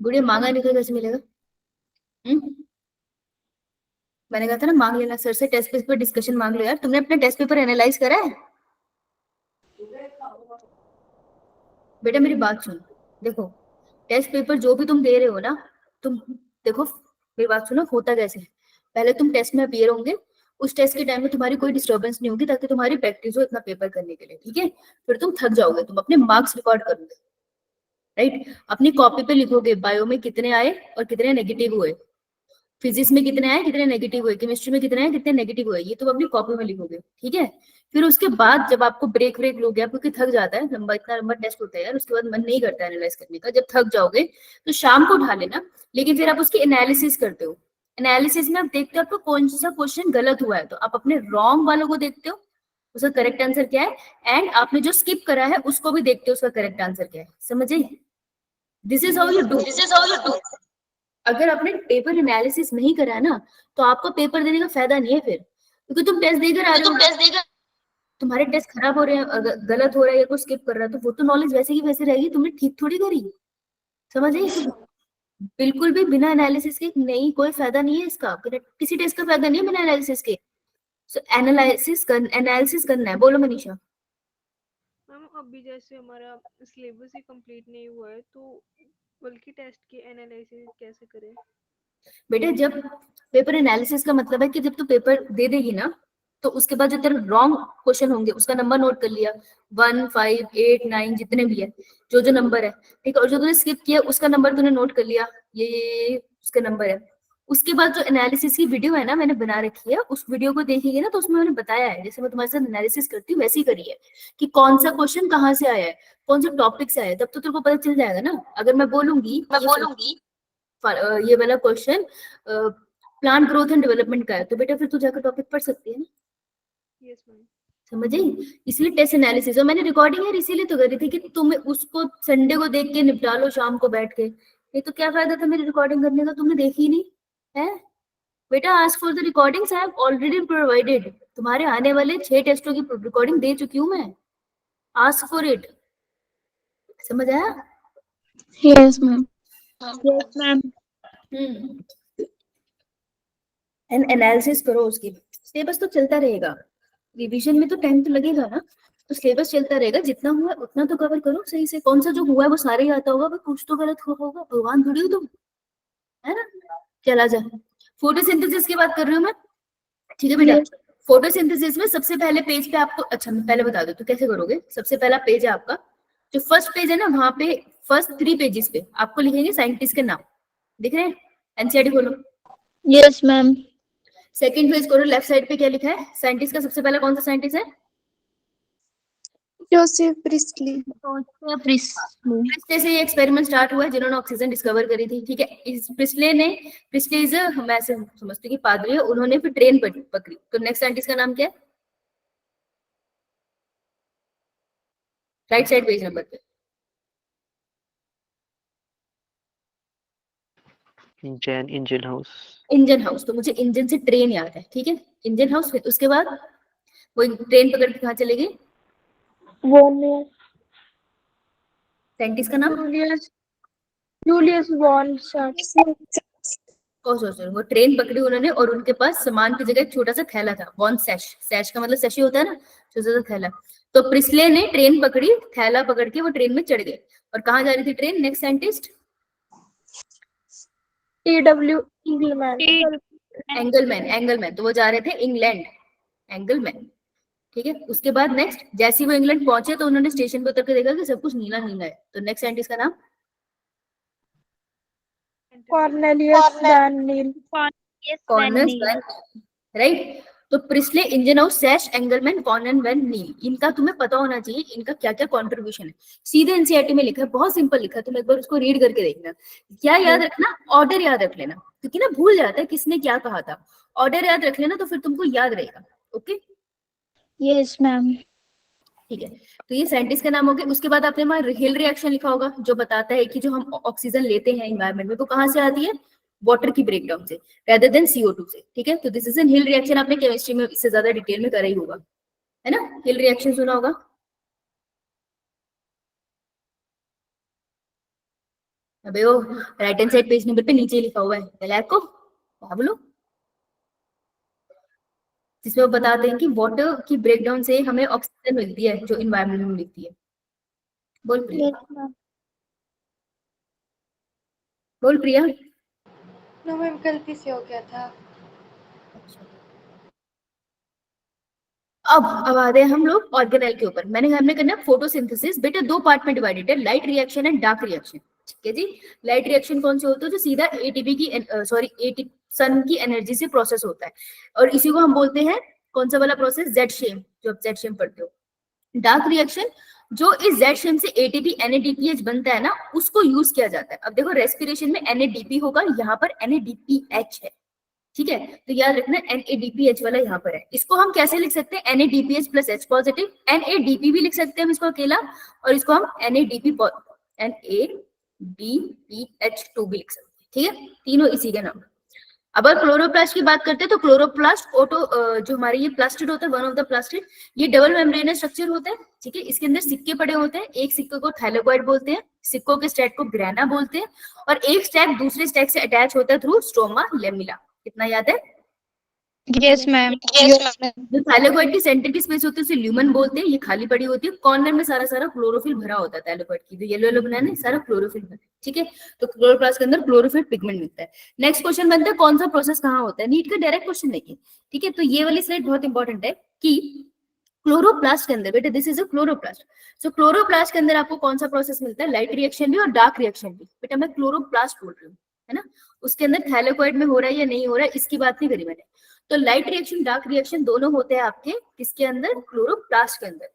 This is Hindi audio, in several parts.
गुड़िया मांगा नहीं तो कैसे मिलेगा? मैंने कहा था ना मांग लेना, सर से टेस्ट पेपर डिस्कशन मांग लो यार। तुमने अपने टेस्ट पेपर एनालाइज करा है? बेटा मेरी बात सुन, देखो टेस्ट पेपर जो भी तुम दे रहे हो ना, तुम देखो मेरी बात सुनो, होता कैसे है। पहले तुम टेस्ट में अपीयर होंगे, उस टेस्ट के टाइम में तुम्हारी कोई डिस्टर्बेंस नहीं होगी, ताकि तुम्हारी प्रैक्टिस हो इतना पेपर करने के लिए, ठीक है? फिर तुम थक जाओगे, तुम अपने मार्क्स रिकॉर्ड करोगे, राइट? अपनी कॉपी पे लिखोगे बायो में कितने आए और कितने नेगेटिव हुए, फिजिक्स में कितने आए कितने नेगेटिव हुए, केमिस्ट्री में कितने आए कितने नेगेटिव हुए, ये तुम अपनी कॉपी में लिखोगे, ठीक है? फिर उसके बाद जब आपको ब्रेक ब्रेक लो गया, क्योंकि थक जाता है, लंबा इतना लंबा टेस्ट होता है यार, उसके बाद मन नहीं करता है एनालाइज करने का, जब थक जाओगे तो शाम को उठा लेना। लेकिन फिर आप उसकी एनालिसिस करते हो, एनालिसिस में आप देखते हो आपको कौन सा क्वेश्चन गलत हुआ है, तो आप अपने रॉन्ग वालों को देखते हो, उसका करेक्ट आंसर क्या है, एंड आपने जो स्किप करा है उसको भी देखते हो, उसका करेक्ट आंसर क्या है। समझे? This is how you do. अगर आपने पेपर एनालिसिस नहीं करा है ना, तो आपको पेपर देने का फायदा नहीं है फिर, क्योंकि तुम टेस्ट देकर आ रहे हो, तुम्हारे टेस्ट खराब हो रहे हैं, अगर गलत हो रहा है या कुछ स्किप कर रहा है, तो वो तो नॉलेज वैसे की वैसे रहेगी, तुमने ठीक थोड़ी करी। समझ आई? तो बिल्कुल भी बिना एनालिसिस के नहीं, कोई फायदा नहीं है इसका, किसी टेस्ट का फायदा नहीं है बिना एनालिसिस के। सो एनालिसिस करना है। बोलो मनीषा। मैम अभी जैसे हमारा सिलेबस ही कंप्लीट नहीं हुआ है, तो बल्कि टेस्ट की एनालिसिस कैसे करें? बेटे जब पेपर एनालिसिस का मतलब है कि जब तू पेपर दे देगी ना, तो उसके बाद जो तेरे रॉन्ग क्वेश्चन होंगे उसका नंबर नोट कर लिया, 1, 5, 8, 9 जितने भी है, जो जो नंबर है, ठीक है? और जो तूने स्किप किया उसका नंबर तूने नोट कर लिया, ये उसका नंबर है। उसके बाद जो एनालिसिस की वीडियो है ना मैंने बना रखी है, उस वीडियो को देखेगी ना, तो उसमें मैंने बताया है, जैसे मैं तुम्हारे साथ एनालिसिस करती हूँ वैसे ही करी है, कि कौन सा क्वेश्चन कहाँ से आया है, कौन सा टॉपिक से आया है, तब तो तेरे को पता चल जाएगा ना। अगर मैं बोलूंगी ये वाला question plant growth and development का है, तो बेटा फिर तू जाकर टॉपिक पढ़ सकती है ना। Yes ma'am. समझ आई? इसलिए टेस्ट एनालिसिस, और मैंने रिकॉर्डिंग है इसीलिए तो करी थी कि तुम्हें उसको संडे को देख के निपटा लो शाम को बैठ के, नहीं तो क्या फायदा था मेरी रिकॉर्डिंग करने का, तुमने देखी ही नहीं है। बेटा ask for the recordings, I have already provided, तुम्हारे आने वाले 6 टेस्टों की रिकॉर्डिंग दे चुकी हूँ मैं। Ask for it. समझ आया? Yes ma'am. Yes ma'am. And analysis करो उसकी। सिलेबस तो चलता रहेगा, रिवीजन में तो टाइम तो लगेगा ना, तो सिलेबस चलता रहेगा, जितना हुआ उतना तो कवर करो सही से। कौन सा जो हुआ है वो सारे ही आता होगा, पर कुछ तो गलत हुआ होगा, भगवान थोड़ी हो तुम, है ना? चला जा। फोटोसिंथेसिस की बात कर रही हूँ मैं, ठीक है बेटा? फोटोसिंथेसिस में सबसे पहले पेज पे आपको, अच्छा मैं पहले बता दूं तो कैसे करोगे। सबसे पहला पेज है आपका, जो फर्स्ट पेज है ना, वहां पे फर्स्ट 3 पेजेस पे आपको लिखेंगे साइंटिस्ट के नाम, दिख रहे हैं? एनसीईआरटी खोलो। Yes ma'am. सेकंड पेज करो, लेफ्ट साइड पे क्या लिखा है, साइंटिस्ट का सबसे पहला कौन सा साइंटिस्ट है? Joseph priestly. Joseph priestly. Presley से ये एक्सपेरिमेंट स्टार्ट हुआ है, जिन्होंने ऑक्सीजन डिस्कवर करी थी, ठीक है? इस प्रिस्ले इज, मैं ऐसे समझती हूँ कि पादरी है, उन्होंने फिर ट्रेन पकड़ी। तो नेक्स्ट साइंटिस्ट का नाम क्या है? राइट साइड पेज नंबर पे। Jain engine house. Engine house, तो मुझे इंजन से ट्रेन याद है, ठीक है? इंजन हाउस, फिर उसके बाद वो ट्रेन पकड़ के कहाँ चलेगी? साइंटिस्ट का नाम? जूलियस वॉन शॉर्ट। वो ट्रेन पकड़ी उन्होंने, और उनके पास सामान की जगह एक छोटा सा थैला था, बॉन सैश, सैश का मतलब सैशी होता है ना, छोटा सा थैला। तो प्रिस्ले ने ट्रेन पकड़ी, थैला पकड़ के वो ट्रेन में चढ़ गए। और कहाँ जा रही थी train? Next scientist T W. Engelmann. Engelmann, तो वो जा रहे थे इंग्लैंड, एंगलमैन, ठीक है? उसके बाद नेक्स्ट, जैसे वो इंग्लैंड पहुंचे तो उन्होंने स्टेशन पे उतर के देखा कि सब कुछ नीला नीला है, तो नेक्स्ट साइंटिस्ट का नाम? Cornelius van Niel. Corners van, right? तो Priestley, Ingenhousz, Sachs, Engelmann, corner van Niel, इनका तुम्हें पता होना चाहिए, इनका क्या क्या कॉन्ट्रीब्यूशन है। सीधे एनसीईआरटी में लिखा है, बहुत सिंपल लिखा है, तुम एक बार उसको रीड करके देखना। क्या याद रखना? ऑर्डर याद रख लेना, क्योंकि ना भूल जाता है किसने क्या कहा था। ऑर्डर याद रख लेना, तो फिर तुमको याद रहेगा। ओके? Yes ma'am. ठीक है, तो ये साइंटिस्ट का नाम हो गया। उसके बाद आपने वहां हिल रिएक्शन लिखा होगा, जो बताता है कि जो हम ऑक्सीजन लेते हैं एनवायरमेंट में, वो कहाँ से आती है? वाटर की ब्रेकडाउन से, रेदर देन CO2 से, ठीक है? तो this is an hill reaction, आपने केमिस्ट्री में इससे ज्यादा डिटेल में करा ही होगा, है ना? हिल रिएक्शन सुना होगा। अबे वो right hand side page number पे नीचे लिखा हुआ है, नलायक को क्या बोलो, जिसमें वो बताते हैं कि वाटर की ब्रेकडाउन से हमें ऑक्सीजन मिलती है जो इन्वायरमेंट में मिलती है। बोल प्रिया, Yes, ma'am. बोल प्रिया। नो मैम गलती से हो गया था। अच्छा, अब आते हैं हम लोग ऑर्गेनेल के ऊपर। हमने करना है फोटोसिंथेसिस। बेटा दो पार्ट में डिवाइडेड है, light reaction and dark reaction. ठीक है जी। लाइट रिएक्शन कौन से होते हैं, जो सीधा एटीपी की सॉरी सन की एनर्जी से प्रोसेस होता है, और इसी को हम बोलते हैं कौन सा वाला प्रोसेस, जेड शेम, जो आप जेड शेम पढ़ते हो। डार्क रिएक्शन, जो इस जेड शेम से एटीपी एनएडीपीएच बनता है ना, उसको यूज किया जाता है। अब देखो रेस्पिरेशन में एनएडीपी होगा, यहाँ पर एनएडीपीएच है। ठीक है, तो याद रखना NADPH वाला यहाँ पर है। इसको हम कैसे लिख सकते हैं, NADPH plus H positive, NADP भी लिख सकते हैं हम इसको अकेला, और इसको हम NADPH2 भी लिख सकते हैं। ठीक है, तीनों इसी के नाम। अब अगर क्लोरोप्लास्ट की बात करते हैं तो क्लोरोप्लास्ट जो हमारे ये प्लास्टिड होता है, वन ऑफ द प्लास्टिड, ये डबल मेम्ब्रेनस स्ट्रक्चर होता है। ठीक है, इसके अंदर सिक्के पड़े होते हैं, एक सिक्के को थैलेकोइड बोलते हैं, सिक्कों के स्टैक को ग्रेना बोलते हैं, और एक स्टैक दूसरे स्टैक से अटैच होता है थ्रू स्ट्रोमा लेमिला। कितना याद है? Yes, ma'am. जो थैलेकोइड की सेंटर की स्पेस होती है उसे ल्यूमन बोलते हैं, ये खाली पड़ी होती है, कॉर्नर में सारा सारा क्लोरोफिल भरा होता है। थैलेकोइड की जो येलो येलो बनाना है सारा क्लोरोफिल भरा है। ठीक है, तो क्लोरोप्लास्ट के अंदर क्लोरोफिल पिगमेंट मिलता है। नेक्स्ट क्वेश्चन बनता है कौन सा प्रोसेस कहाँ होता है, नीट का डायरेक्ट क्वेश्चन नहीं है। ठीक है, तो ये वाली स्लाइड बहुत इंपॉर्टेंट है कि क्लोरोप्लास्ट के अंदर, बेटा this is a chloroplast, so chloroplast के अंदर आपको कौन सा प्रोसेस मिलता है, लाइट रिएक्शन भी और डार्क रिएक्शन भी। बेटा मैं क्लोरोप्लास्ट बोल रही हूँ, है ना, उसके अंदर थैलेकोइड में हो रहा है या नहीं हो रहा है इसकी बात नहीं करी मैंने। तो लाइट रिएक्शन डार्क रिएक्शन दोनों होते हैं आपके किसके अंदर, क्लोरोप्लास्ट के अंदर।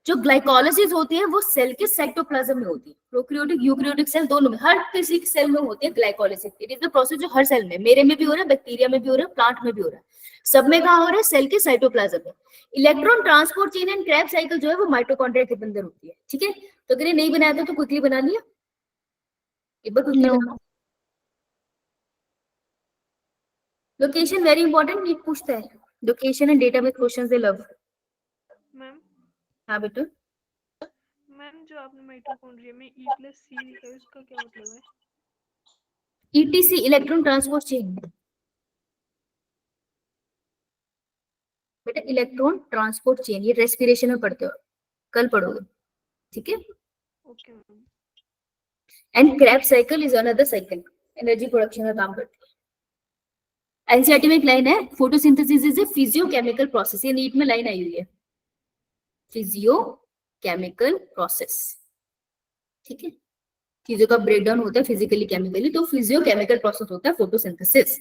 जो ग्लाइकोलिसिस होती है वो सेल के साइटोप्लाज्म में होती है, प्रोकैरियोटिक यूकैरियोटिक सेल दोनों में, हर किसी सेल में होती है glycolysis. It is the process जो हर सेल में, मेरे में भी हो रहा है, बैक्टीरिया में भी हो रहा है, प्लांट में भी हो रहा है, सब में कहाँ हो रहा है, सेल के साइटोप्लाज्म में। Electron transport chain and Krebs cycle जो है वो माइटोकॉन्ड्रिया के अंदर होती है। ठीक है, तो अगर ये नहीं बनाया था तो क्विकली बना लिया, एक बार quickly No. बनाओ। लोकेशन वेरी इंपॉर्टेंट, नीट पूछता है location and database questions they love. Ma'am हाँ बेटा, मैम जो आपने माइटोकॉन्ड्रिया में E प्लस C लिखा है उसका क्या मतलब है? ETC electron transport chain. बेटा इलेक्ट्रॉन ट्रांसपोर्ट चेन ये रेस्पिरेशन में पढ़ते हो, कल पढ़ोगे। ठीक है, okay ma'am. And Krebs cycle is another cycle, energy production में काम करती है। एनसीईआरटी में एक लाइन है, photosynthesis is a physiochemical process, ये नीट में लाइन आई हुई है, फिजियोकेमिकल प्रोसेस। ठीक है, चीजों का ब्रेकडाउन होता है फिजिकली केमिकली, तो फिजियोकेमिकल प्रोसेस होता है फोटोसिंथेसिस।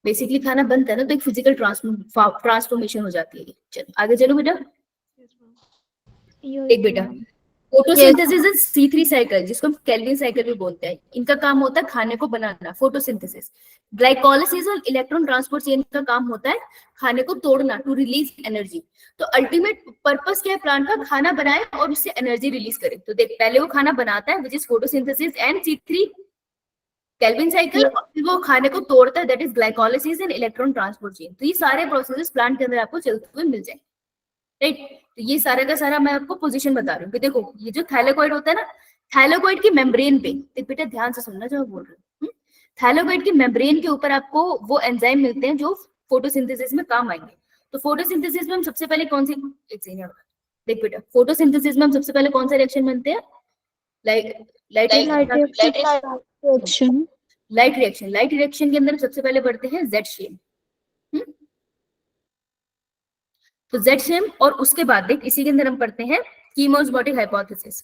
बेसिकली खाना बनता है ना, तो एक फिजिकल ट्रांसफॉर्मेशन हो जाती है। चलो आगे चलो बेटा, यस मैम। एक बेटा फोटोसिंथेसिस इज C3 साइकिल, जिसको हम केल्विन साइकिल भी बोलते हैं। इनका काम होता है खाने को बनाना, फोटोसिंथेसिस। ग्लाइकोलिसिस और इलेक्ट्रॉन ट्रांसपोर्ट चेन का काम होता है खाने को तोड़ना, टू रिलीज एनर्जी। तो अल्टीमेट पर्पस क्या है, प्लांट का खाना बनाए और उससे एनर्जी रिलीज करे। तो देख पहले वो खाना बनाता है which is photosynthesis and C3 Calvin cycle, और फिर वो खाने को तोड़ता है that is glycolysis and electron transport chain. तो ये सारे प्रोसेसेस प्लांट के अंदर आपको चलते हुए मिल जाएंगे। राइट, तो ये सारा का सारा मैं आपको पोजीशन बता रही हूँ कि देखो ये जो थैलेकोइड होता है ना, थैलेकोइड की मेम्ब्रेन पे, देख बेटा ध्यान से सुनना जो मैं बोल रही हूँ, थैलेकोइड की मेम्ब्रेन के ऊपर आपको वो एंजाइम मिलते हैं जो फोटोसिंथेसिस में काम आएंगे। तो फोटोसिंथेसिस में हम सबसे पहले कौन सी, एक सेकंड देख बेटा, फोटोसिंथेसिस में हम सबसे पहले कौन सा रिएक्शन बनते हैं, लाइट Reaction. लाइट रिएक्शन के अंदर सबसे पहले बढ़ते हैं जेड शेम। तो जेड शेम, और उसके बाद देख इसी के अंदर हम पढ़ते हैं कीमोस्मोटिक हाइपोथेसिस।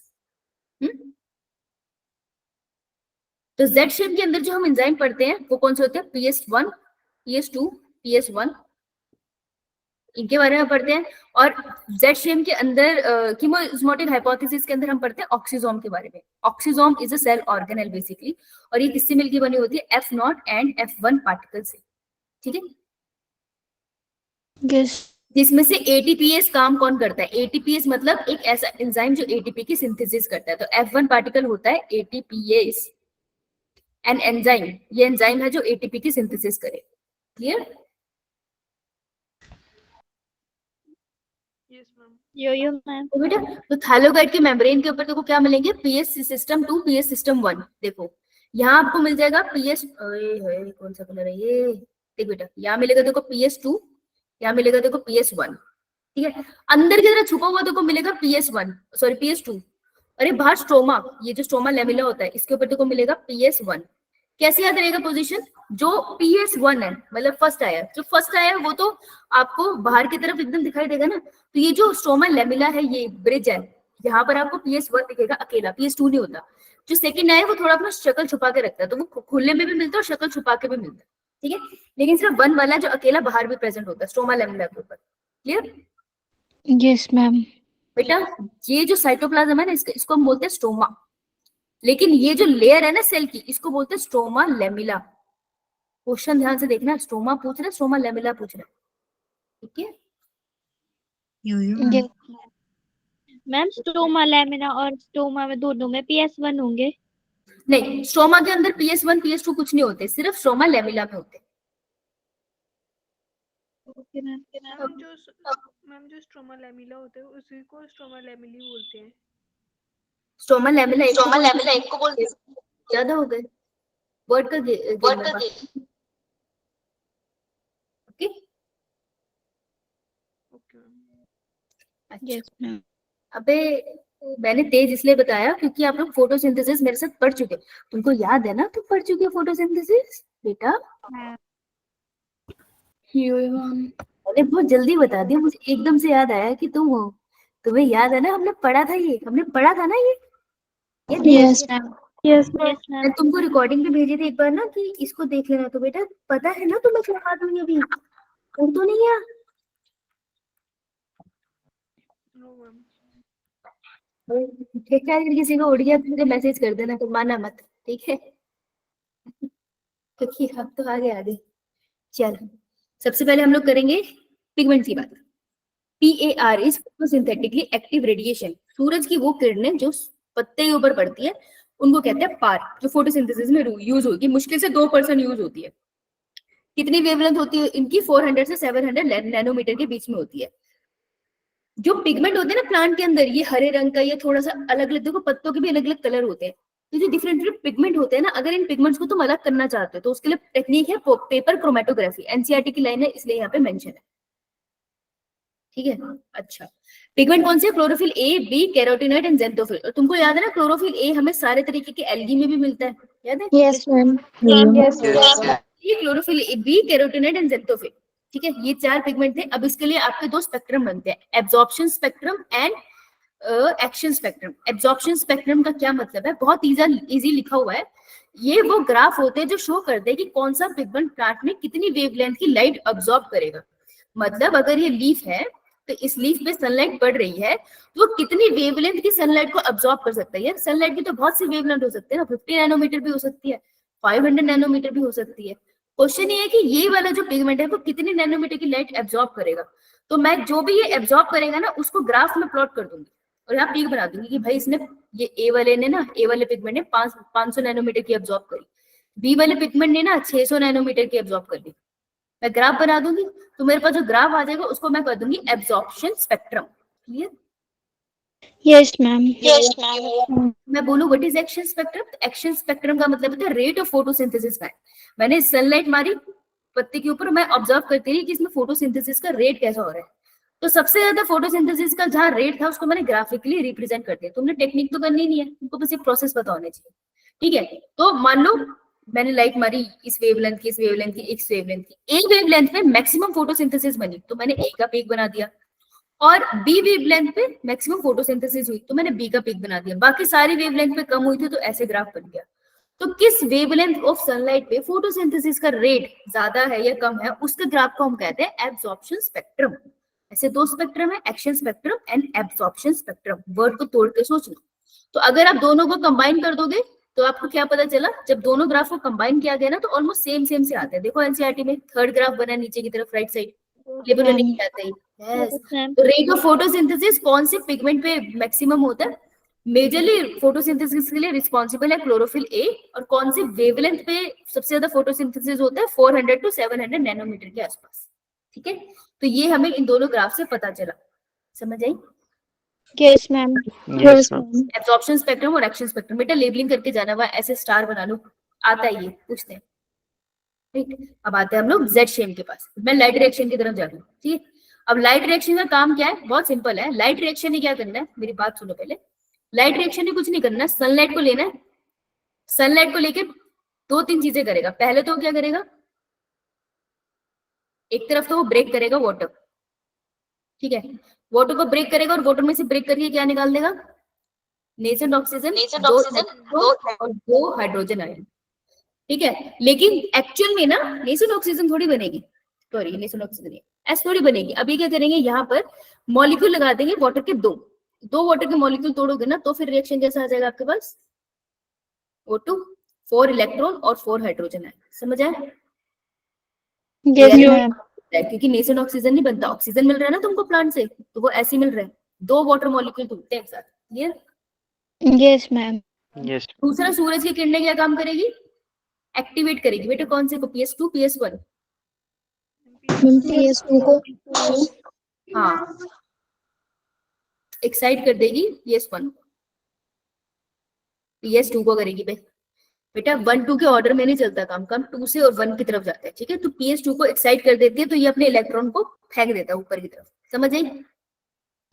तो जेड शेम के अंदर जो हम एंजाइम पढ़ते हैं वो कौन से होते हैं, PS1 PS2 PS1, इनके बारे में पढ़ते हैं। और जेड शेम के अंदर कीमोस्मोटिक हाइपोथेसिस के अंदर हम पढ़ते हैं ऑक्सीजोम के बारे में। Oxysome is a cell organelle basically, और ये किससे मिलकर बनी होती है, F0 एंड F1 पार्टिकल से। ठीक है, Yes. जिसमें से एटीपीएस काम कौन करता है, एटीपीएस मतलब एक ऐसा एंजाइम जो एटीपी की सिंथेसिस करता है। तो F1 पार्टिकल होता है एटीपीएस, एन एंजाइम, ये एंजाइम है जो एटीपी की सिंथेसिस करे। Clear? Yes ma'am. Yo ma'am. तो बेटा तो थाइरोइड के मेम्ब्रेन के ऊपर देखो क्या मिलेंगे, पीएस सिस्टम 2, पीएस सिस्टम 1। देखो यहाँ आपको मिल जाएगा पीएस, कौन सा कलर है ये, देख बेटा यहाँ मिलेगा देखो PS2, यहाँ मिलेगा देखो PS1, ठीक है। अंदर की तरह छुपा हुआ देखो मिलेगा PS1, सॉरी PS2। अरे बाहर स्ट्रोमा, ये जो स्ट्रोमा लेमिला होता है इसके ऊपर देखो मिलेगा PS1। कैसे याद रहेगा पोजीशन, जो PS1 है मतलब फर्स्ट आया, जो फर्स्ट आया वो तो आपको बाहर की तरफ एकदम दिखाई देगा ना, तो ये जो स्ट्रोमा लेमिला है ये ब्रिज है, यहाँ पर आपको PS1 दिखेगा अकेला, PS2 नहीं होता। जो सेकंड आया वो थोड़ा अपना शक्ल छुपा के रखता है, तो वो खुले में भी मिलता है और शक्ल छुपा के भी मिलता है, ठीक है। लेकिन सिर्फ 1 वाला जो अकेला बाहर भी प्रेजेंट होता है स्ट्रोमा लेमिला के ऊपर, क्लियर। Yes ma'am. बेटा ये जो साइटोप्लाज्म है ना इसको हम बोलते हैं स्ट्रोमा, लेकिन ये जो लेयर है ना सेल की इसको बोलते हैं स्ट्रोमा लेमिला। क्वेश्चन ध्यान से देखना, स्ट्रोमा पूछ रहे स्ट्रोमा लेमिला पूछ रहे, ठीक है। Yes ma'am. स्टोमा लैमिना और स्टोमा में दोनों में PS1 होंगे। नहीं, स्ट्रोमा के अंदर PS1 PS2 कुछ नहीं होते, सिर्फ स्ट्रोमा लेमिला में होते। Okay ma'am. मैम जो स्ट्रोमा लेमिला होता है उसी को स्ट्रोमा लेमिली बोलते हैं। स्ट्रोमा लेमिला एक को बोलते हैं, ज्यादा हो गए वर्ड का ओके। Okay ma'am. अच्छा यस मैम। अबे मैंने तेज इसलिए बताया क्योंकि आप लोग फोटोसिंथेसिस मेरे साथ पढ़ चुके, तुमको याद है ना, तुम पढ़ चुके हो फोटोसिंथेसिस बेटा। मैंने बहुत जल्दी बता दिया, मुझे एकदम से याद आया कि तुम हो, तुम्हें याद है ना, हमने पढ़ा था ये, हमने पढ़ा था ना ये यस मैम। Yes ma'am. मैं तुमको रिकॉर्डिंग पे भेजी थी एक बार ना कि इसको देख लेना, तो बेटा पता है ना तुम्हें क्या बात हुई अभी, कर तो नहीं है। No ma'am. ठीक है, अगर किसी को उड़ गया तो मुझे मैसेज कर देना, तो माना मत, ठीक है। क्योंकि अब तो आगे चल, सबसे पहले हम लोग करेंगे पिगमेंट की बात। PAR is photosynthetically active radiation. सूरज की वो किरणें जो पत्ते के ऊपर पड़ती है उनको कहते हैं पार, जो फोटोसिंथेसिस में यूज होगी, मुश्किल से 2% यूज होती है। कितनी वेवलेंथ होती है इनकी, 400 से 700 नैनोमीटर के बीच में होती है। जो पिगमेंट होते हैं ना प्लांट के अंदर, ये हरे रंग का, ये थोड़ा सा अलग अलग, देखो पत्तों के भी अलग अलग कलर होते हैं, तो जो डिफरेंट पिगमेंट होते हैं ना, अगर इन पिगमेंट्स को तुम अलग करना चाहते हो तो उसके लिए टेक्निक है पेपर क्रोमेटोग्राफी, एनसीईआरटी की लाइन है इसलिए यहाँ पे मेंशन है, ठीक है। अच्छा पिगमेंट कौन से, chlorophyll A, B, carotenoid and xanthophyll. और तुमको याद है ना क्लोरोफिल A हमें सारे तरीके के एल्गी में भी मिलता है, याद है। Yes ma'am. ये chlorophyll A, B, carotenoid and xanthophyll, ठीक है। ये 4 पिगमेंट थे। अब इसके लिए आपके 2 स्पेक्ट्रम बनते हैं, absorption spectrum and action spectrum. Absorption spectrum का क्या मतलब है, बहुत इजी लिखा हुआ है। ये वो ग्राफ होते हैं जो शो करते हैं कि कौन सा पिगमेंट प्लांट में कितनी वेवलेंथ की लाइट अब्सॉर्ब करेगा। मतलब अगर ये लीफ है तो इस लीफ पे सनलाइट पड़ रही है तो वो कितनी वेवलेंथ की सनलाइट को अब्सॉर्ब कर सकता है। सनलाइट की तो बहुत सी वेवलेंथ हो सकती है ना, 50 नैनोमीटर भी हो सकती है, 500 नैनोमीटर भी हो सकती है। क्वेश्चन ये है कि ये वाला जो पिगमेंट है वो कितनी नैनोमीटर की लाइट एब्सॉर्ब करेगा। तो मैं जो भी ये एब्सॉर्ब करेगा ना उसको ग्राफ में प्लॉट कर दूंगी और यहाँ पीक बना दूंगी कि भाई इसने, ये ए वाले ने ना, ए वाले पिगमेंट ने 500 नैनोमीटर की एब्सॉर्ब करी, बी वाले पिगमेंट ने ना 600 नैनोमीटर की एब्सॉर्ब कर ली। मैं ग्राफ बना दूंगी तो मेरे पास जो ग्राफ आ जाएगा उसको मैं कर दूंगी absorption spectrum, clear. Yes ma'am. मैं बोलूं व्हाट इज एक्शन स्पेक्ट्रम, तो एक्शन स्पेक्ट्रम का मतलब होता है रेट ऑफ फोटोसिंथेसिस टाइम। मैंने सनलाइट मारी पत्ते के ऊपर, मैं ऑब्जर्व करती रही कि इसमें फोटोसिंथेसिस का रेट कैसा हो रहा है। तो सबसे ज्यादा फोटोसिंथेसिस का जहां रेट था उसको मैंने ग्राफिकली रिप्रेजेंट कर दिया। तुमने टेक्निक तो करनी नहीं है, तुमको बस ये प्रोसेस पता होना चाहिए, ठीक है। तो मान लो मैंने लाइट मारी इस वेवलेंथ की, इस वेवलेंथ की, इस वेवलेंथ की, एक वेवलेंथ पे मैक्सिमम फोटोसिंथेसिस बनी तो मैंने ए का पीक बना दिया, और बी वेवलेंथ पे मैक्सिमम फोटोसिंथेसिस हुई तो मैंने बी का पीक बना दिया। बाकी सारी वेवलेंथ पे कम हुई थी तो ऐसे ग्राफ बन गया। तो किस वेवलेंथ ऑफ सनलाइट पे फोटोसिंथेसिस का रेट ज्यादा है या कम है, उसके ग्राफ को हम कहते हैं एब्जॉर्प्शन स्पेक्ट्रम। ऐसे 2 स्पेक्ट्रम है, action spectrum and absorption spectrum. Word को तोड़ के सोचना। तो अगर आप दोनों को कंबाइन कर दोगे तो आपको क्या पता चला, जब दोनों ग्राफ को कंबाइन किया गया ना तो ऑलमोस्ट सेम से आते हैं। देखो एनसीईआरटी में थर्ड ग्राफ बना नीचे की तरफ राइट साइड, ये बोला नहीं आता है। यस, तो रेट ऑफ फोटोसिंथेसिस कौन से पिगमेंट पे मैक्सिमम होता है, मेजरली फोटोसिंथेसिस के लिए रिस्पॉन्सिबल है क्लोरोफिल ए, और कौन से वेवलेंथ पे सबसे ज्यादा फोटोसिंथेसिस होता है, 400 टू 700 नैनोमीटर के आसपास, ठीक है। तो ये हमें इन दोनों ग्राफ से पता चला, समझ आई। Yes, ma'am. Yes, ma'am. Absorption spectrum और एक्शन स्पेक्ट्रम, बेटा लेबलिंग करके जाना हुआ ऐसे स्टार बना लो, आता है ये पूछते हैं। ठीक, अब आते हैं हम लोग जेड शेम के पास। मैं लाइट रिएक्शन की तरफ जा रही हूँ, ठीक है। अब लाइट रिएक्शन का काम क्या है, बहुत सिंपल है। लाइट रिएक्शन ने क्या करना है, मेरी बात सुनो पहले। लाइट रिएक्शन ने कुछ नहीं करना, सनलाइट को लेना है, सनलाइट को लेके दो तीन चीजें करेगा। पहले तो क्या करेगा, एक तरफ तो वो ब्रेक करेगा वाटर, ठीक है, वाटर को ब्रेक करेगा और वाटर में से ब्रेक करके क्या निकाल देगा, नेचर ऑक्सीजन, दो और दो हाइड्रोजन आयन, ठीक है। लेकिन एक्चुअल में ना नेचर ऑक्सीजन थोड़ी बनेगी, सॉरी नेचर ऑक्सीजन एस थोड़ी बनेगी। अभी क्या करेंगे, यहाँ पर मॉलिक्यूल लगा देंगे वाटर के, दो दो वाटर के मॉलिक्यूल तोड़ोगे ना तो फिर रिएक्शन कैसा आ जाएगा आपके पास, O2 4 इलेक्ट्रॉन और 4 हाइड्रोजन आयन। समझ आया? Yes, ma'am. क्योंकि नेचर ऑक्सीजन नहीं बनता, ऑक्सीजन मिल रहा है ना तुमको प्लांट से, तो वो ऐसे मिल रहा है, दो वाटर मॉलिक्यूल टूटते हैं एक साथ। क्लियर? Yes, ma'am. Yes. दूसरा, सूरज की किरणें क्या काम करेगी, एक्टिवेट करेगी बेटा कौन से को, PS2 PS1, PS2 को। हाँ एक्साइट कर देगी PS1, PS2 को करेगी बेटा 1 2 के ऑर्डर में नहीं चलता काम, 2 से और 1 की तरफ जाता है, ठीक है। तो PS2 को एक्साइट कर देती है तो ये अपने इलेक्ट्रॉन को फेंक देता है ऊपर की तरफ। समझ आई?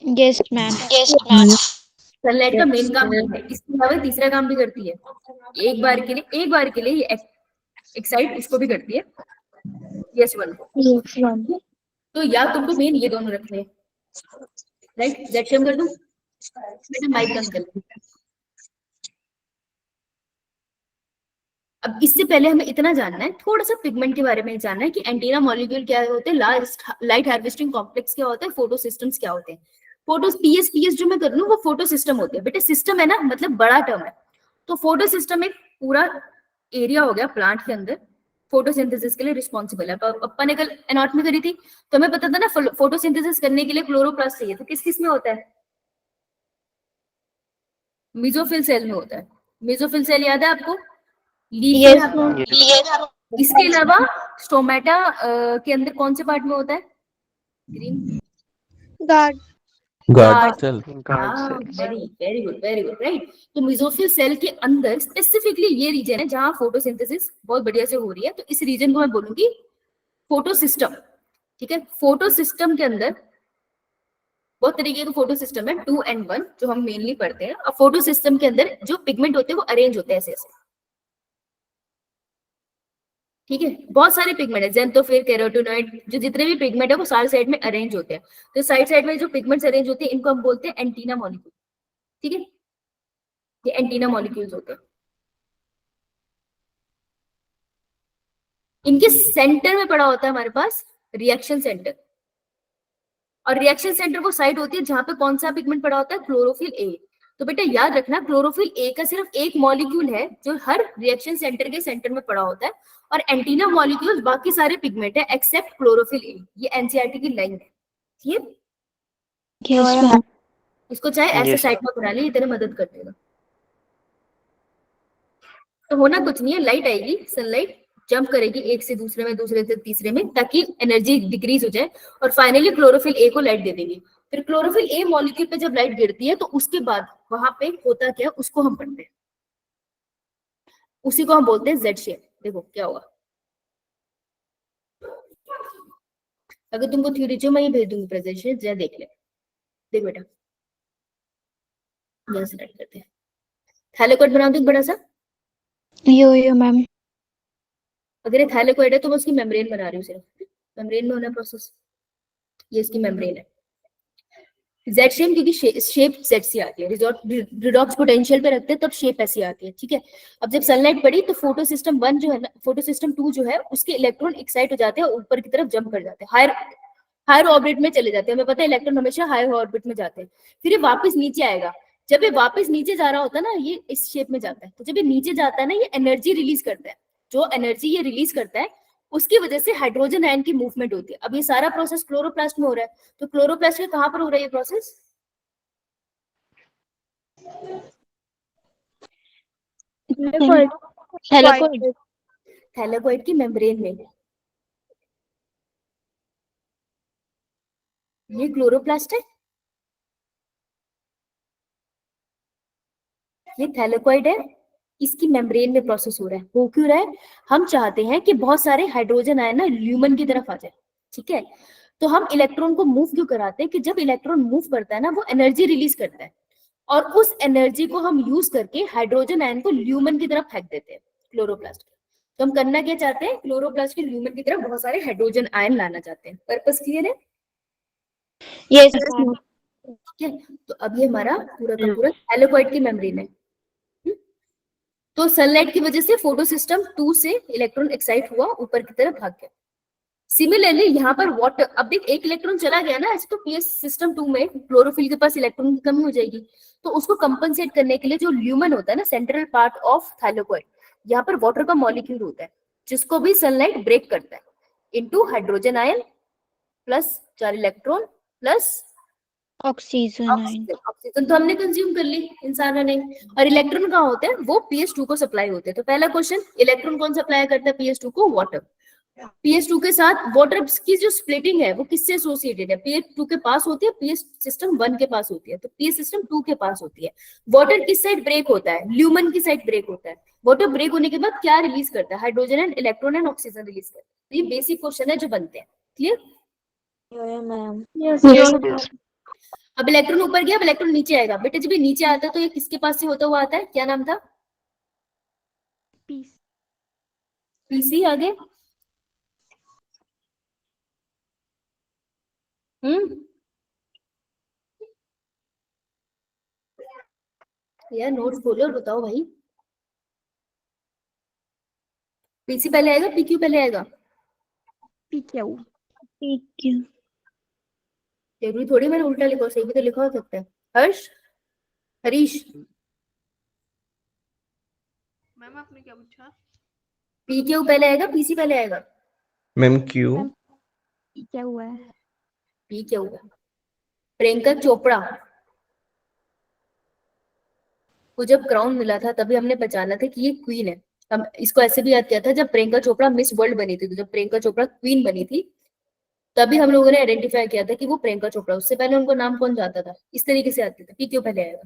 Yes, ma'am. सनलाइट का मेन काम ये है, इसके अलावा तीसरा काम भी करती है। एक बार के लिए ये एक्साइट इसको भी करती है, PS1 को। Yes, ma'am. तो या तुमको मेन ये दोनों रखने हैं, राइट। जेड शेम कर दूं बेटा, माइक बंद कर लो। अब इससे पहले हमें इतना जानना है, थोड़ा सा पिगमेंट के बारे में जानना है कि एंटीना मॉलिक्यूल क्या होते हैं, लाइट हार्वेस्टिंग कॉम्प्लेक्स क्या होता है, फोटो सिस्टम्स क्या होते हैं। फोटो पीएस जो मैं कर रही हूँ वो फोटो सिस्टम होते हैं बेटा, सिस्टम है ना मतलब बड़ा टर्म है। तो फोटो सिस्टम एक पूरा एरिया हो गया प्लांट के अंदर, फोटोसिंथेसिस के लिए रिस्पॉन्सिबल है। अपन ने कल एनाटॉमी करी थी तो हमें पता था ना फोटोसिंथेसिस करने के लिए क्लोरोप्लास्ट चाहिए, तो किस किस में होता है, मेसोफिल सेल में होता है। मेसोफिल सेल याद है आपको, लीफ Yes, में ma'am. इसके अलावा स्टोमेटा के अंदर कौन से पार्ट में होता है, green Guard. Guard cell. Guard cells. Very good right. तो मेसोफिल सेल के अंदर स्पेसिफिकली ये रीजन है जहां फोटोसिंथेसिस बहुत बढ़िया से हो रही है, तो इस रीजन को मैं बोलूंगी फोटो सिस्टम, ठीक है। फोटो सिस्टम के अंदर बहुत तरीके का फोटो सिस्टम है, 2 and 1 जो हम मेनली पढ़ते हैं। अब फोटो सिस्टम के अंदर जो पिगमेंट होते हैं वो अरेंज होते हैं ऐसे ऐसे, ठीक है। बहुत सारे पिगमेंट है, ज़ेंथोफिर, कैरोटीनॉइड, जो जितने भी पिगमेंट है वो सारे साइड में अरेंज होते हैं। तो साइड में जो पिगमेंट्स अरेंज होते हैं इनको हम बोलते हैं एंटीना मॉलिक्यूल, ठीक है। ये एंटीना मॉलिक्यूल्स होते हैं। इनके सेंटर में पड़ा होता है हमारे पास रिएक्शन सेंटर, और रिएक्शन सेंटर वो साइड होती है जहां पे कौन सा पिगमेंट पड़ा होता है, क्लोरोफिल ए। तो बेटा याद रखना क्लोरोफिल ए का सिर्फ एक मॉलिक्यूल है जो हर रिएक्शन सेंटर के सेंटर में पड़ा होता है, और एंटीना मॉलिक्यूल बाकी सारे पिगमेंट है एक्सेप्ट क्लोरोफिल ए। ये एनसीईआरटी की लाइन है, ठीक है। Yes, ma'am. इसको चाहे ऐसे Yes. साइड में बना ले, ये तेरे मदद कर देगा। तो होना कुछ नहीं है, लाइट आएगी, सनलाइट जंप करेगी एक से दूसरे में, दूसरे से तीसरे में, ताकि एनर्जी डिक्रीज हो जाए, और फाइनली क्लोरोफिल ए को लाइट दे देगी। फिर क्लोरोफिल ए मॉलिक्यूल पे जब लाइट गिरती है तो उसके बाद वहां पे होता क्या उसको हम पढ़ते हैं, उसी को हम बोलते हैं जेड शेप। देखो क्या होगा, अगर तुमको थ्योरी चाहिए मैं ये भेज दूंगी प्रेजेंटेशन, जरा देख ले। देख बेटा यहाँ से लाइट करते हैं, थैलेकोइड बना दूं बड़ा सा। Yo, ma'am. अगर ये थैलेकोइड है तो मैं उसकी मेम्ब्रेन बना रही हूँ, सिर्फ मेम्ब्रेन में होना प्रोसेस, ये इसकी मेम्ब्रेन है। जेड शेप क्योंकि शेप जेड सी आती है, रिडॉक्स पोटेंशियल पे रखते हैं तब शेप ऐसी आती है, ठीक है। अब जब सनलाइट पड़ी तो फोटो सिस्टम 1 जो है ना, फोटो सिस्टम 2 जो है उसके इलेक्ट्रॉन एक्साइट हो जाते हैं, ऊपर की तरफ जंप कर जाते हैं, हायर ऑर्बिट में चले जाते हैं। हमें पता है इलेक्ट्रॉन हमेशा हायर ऑर्बिट में जाते हैं, फिर ये वापस नीचे आएगा। जब ये वापस नीचे जा रहा होता है ना, ये इस शेप में जाता है, तो जब ये नीचे जाता है ना, ये एनर्जी रिलीज करता है। जो एनर्जी ये रिलीज करता है उसकी वजह से हाइड्रोजन आयन की मूवमेंट होती है। अब ये सारा प्रोसेस क्लोरोप्लास्ट में हो रहा है, तो क्लोरोप्लास्ट के कहां पर हो रहा है ये प्रोसेस, Thylakoid. थैलेकोइड की मेम्ब्रेन में। ये क्लोरोप्लास्ट है, ये थैलेकॉइड है, इसकी मेम्ब्रेन में प्रोसेस हो रहा है। हो क्यों रहा है? हम चाहते हैं कि बहुत सारे हाइड्रोजन आयन ना ल्यूमन की तरफ आ जाए, ठीक है। तो हम इलेक्ट्रॉन को मूव क्यों कराते हैं कि जब इलेक्ट्रॉन मूव करता है ना वो एनर्जी रिलीज करता है, और उस एनर्जी को हम यूज करके हाइड्रोजन आयन को ल्यूमन की तरफ फेंक देते हैं, क्लोरोप्लास्ट। तो हम करना क्या चाहते हैं? क्लोरोप्लास्ट के ल्यूमन की तरफ बहुत सारे हाइड्रोजन आयन लाना चाहते हैं। पर्पस क्लियर है? Yes ma'am. ठीक है, तो अब ये हमारा पूरा का पूरा थैलेकॉइड की मेम्ब्रेन है। तो सनलाइट की वजह से फोटो सिस्टम 2 से इलेक्ट्रॉन एक्साइट हुआ, ऊपर की तरफ भाग गया। सिमिलरली यहाँ पर वाटर, अब देख एक इलेक्ट्रॉन चला गया ना, ऐसे तो पीएस सिस्टम 2 में क्लोरोफिल के पास इलेक्ट्रॉन की कमी हो जाएगी। तो उसको कंपनसेट करने के लिए जो ल्यूमन होता है ना, सेंट्रल पार्ट ऑफ थैलेकॉइड, यहाँ पर वाटर का मॉलिक्यूल होता है जिसको भी सनलाइट ब्रेक करता है into hydrogen ion plus 4 electron plus oxygen ion. Oxygen तो हमने कंज्यूम कर ली इंसानों ने। और इलेक्ट्रॉन कहाँ होते हैं? वो PS2 को सप्लाई होते हैं। तो पहला क्वेश्चन, इलेक्ट्रॉन कौन सप्लाई करता है PS2 को? वाटर। PS2 के साथ वाटर की जो स्प्लिटिंग है वो किससे एसोसिएटेड है? PS2 के पास होती है, PS सिस्टम 1 के पास होती है, तो PS सिस्टम 2 के पास होती है। वाटर किस साइड ब्रेक होता है? ल्यूमन की साइड ब्रेक होता है। वाटर ब्रेक होने के बाद क्या रिलीज करता है? Hydrogen and electron and oxygen release करता है। तो ये बेसिक क्वेश्चन है जो बनते हैं। क्लियर? अब इलेक्ट्रॉन ऊपर गया, अब इलेक्ट्रॉन नीचे आएगा। बेटा जब ये नीचे आता है तो ये किसके पास से होता हुआ आता है? क्या नाम था? पीस। PC आगे। यार नोट्स खोलो और बताओ भाई। PC पहले आएगा, PQ पहले आएगा? PQ। PQ। जरूरी थोड़ी मैंने उल्टा लिखा, सही भी तो लिखा हो सकता है। हर्ष, हरीश, मैम आपने क्या पूछा? PQ पहले आएगा, PC पहले आएगा? Ma'am Q. क्या हुआ है? PQ होगा। प्रियंका चोपड़ा को जब क्राउन मिला था तभी हमने पहचाना था कि ये क्वीन है। हम इसको ऐसे भी याद किया था जब प्रियंका चोपड़ा मिस वर्ल्ड बनी थी, तो जब प्रियंका चोपड़ा क्वीन बनी थी तभी हम लोगों ने आइडेंटिफाई किया था कि वो प्रियंका चोपड़ा। उससे पहले उनको नाम कौन जानता था? इस तरीके से आते थे। PQ पहले आएगा।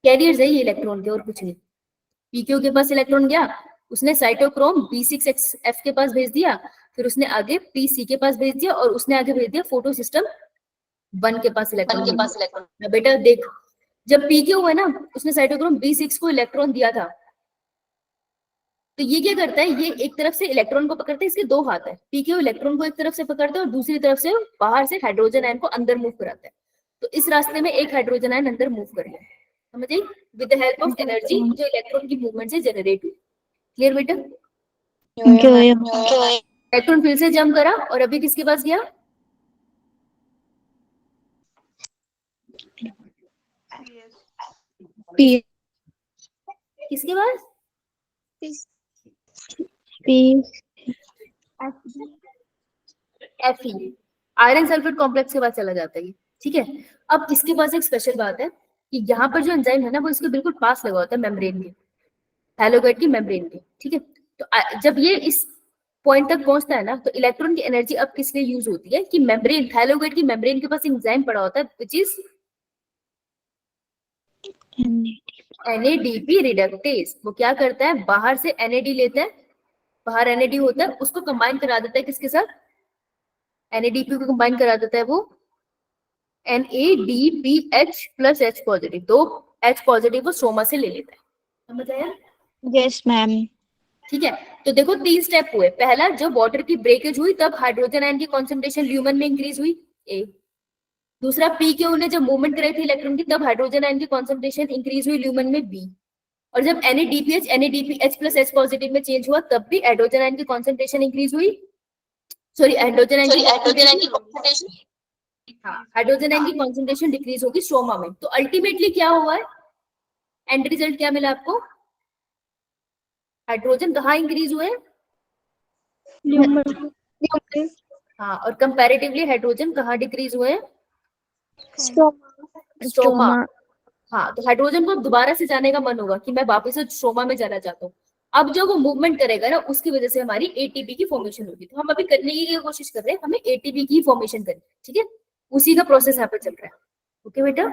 कैरियर्स है ये इलेक्ट्रॉन के, और कुछ नहीं। PQ के पास इलेक्ट्रॉन गया, उसने साइटोक्रोम B6F के पास भेज दिया, फिर उसने आगे PC के पास भेज दिया, और उसने आगे भेज दिया फोटो सिस्टम 1 के पास इलेक्ट्रॉन। बेटा देख, जब PQ है ना, उसने साइटोक्रोम B6 को इलेक्ट्रॉन दिया था, तो ये क्या करता है? ये एक तरफ से इलेक्ट्रॉन को पकड़ता है, इसके 2 हाथ है। PQ इलेक्ट्रॉन को एक तरफ से पकड़ता है और दूसरी तरफ से बाहर से हाइड्रोजन आयन को अंदर मूव कराता है। तो इस रास्ते में एक हाइड्रोजन आयन अंदर मूव कर गया, समझ आई? With the help of energy जो इलेक्ट्रॉन की मूवमेंट से जनरेट हुई। क्लियर बेटा? इलेक्ट्रॉन फिर से जंप करा और अभी किसके पास गया? किसके पास? Fe, आयरन सल्फेट कॉम्प्लेक्स के पास चला जाता है ये, ठीक है। अब इसके पास एक स्पेशल बात है कि यहाँ पर जो एंजाइम है ना वो इसके बिल्कुल पास लगा होता है मेम्ब्रेन के, थैलेकॉइड की मेम्ब्रेन के, ठीक है। तो जब ये इस पॉइंट तक पहुंचता है ना, तो इलेक्ट्रॉन की एनर्जी अब किस लिए यूज होती है कि मेम्ब्रेन, थैलेकॉइड की मेम्ब्रेन के पास एंजाइम पड़ा होता है व्हिच इज NADP रिडक्टेज। वो क्या करता है? बाहर से NAD लेता है, बाहर NAD होता है, उसको कंबाइन करा देता है किसके साथ? NADP को कंबाइन करा देता है वो NADPH प्लस H पॉजिटिव। तो H पॉजिटिव वो स्ट्रोमा से ले लेता है, समझ आया? Yes ma'am. ठीक है, तो देखो 3 स्टेप हुए। पहला, जब वाटर की ब्रेकेज हुई तब हाइड्रोजन आयन की कॉन्सेंट्रेशन ल्यूमन में इंक्रीज हुई, A। दूसरा, PQ ने जब मूवमेंट कराई थी इलेक्ट्रॉन की तब हाइड्रोजन आयन की कॉन्सेंट्रेशन इंक्रीज हुई ल्यूमन में, B। और जब NADPH NADPH plus H positive में चेंज हुआ तब भी हाइड्रोजन आयन की कॉन्सेंट्रेशन इंक्रीज हुई, सॉरी हाइड्रोजन आयन की कॉन्सेंट्रेशन डिक्रीज होगी स्ट्रोमा में। तो अल्टीमेटली क्या हुआ है? एंड रिजल्ट क्या मिला आपको? हाइड्रोजन कहाँ इंक्रीज हुए? हाँ, और कंपैरेटिवली हाइड्रोजन कहाँ डिक्रीज हुए? स्ट्रोमा। हाँ, तो हाइड्रोजन को अब दोबारा से जाने का मन होगा कि मैं वापस से स्ट्रोमा में जाना चाहता हूँ। अब जो वो मूवमेंट करेगा ना उसकी वजह से हमारी ATP की फॉर्मेशन होगी। तो हम अभी करने की कोशिश कर रहे हैं, हमें ATP की फॉर्मेशन करनी है, ठीक है। उसी का प्रोसेस यहाँ पर चल रहा है। ओके बेटा?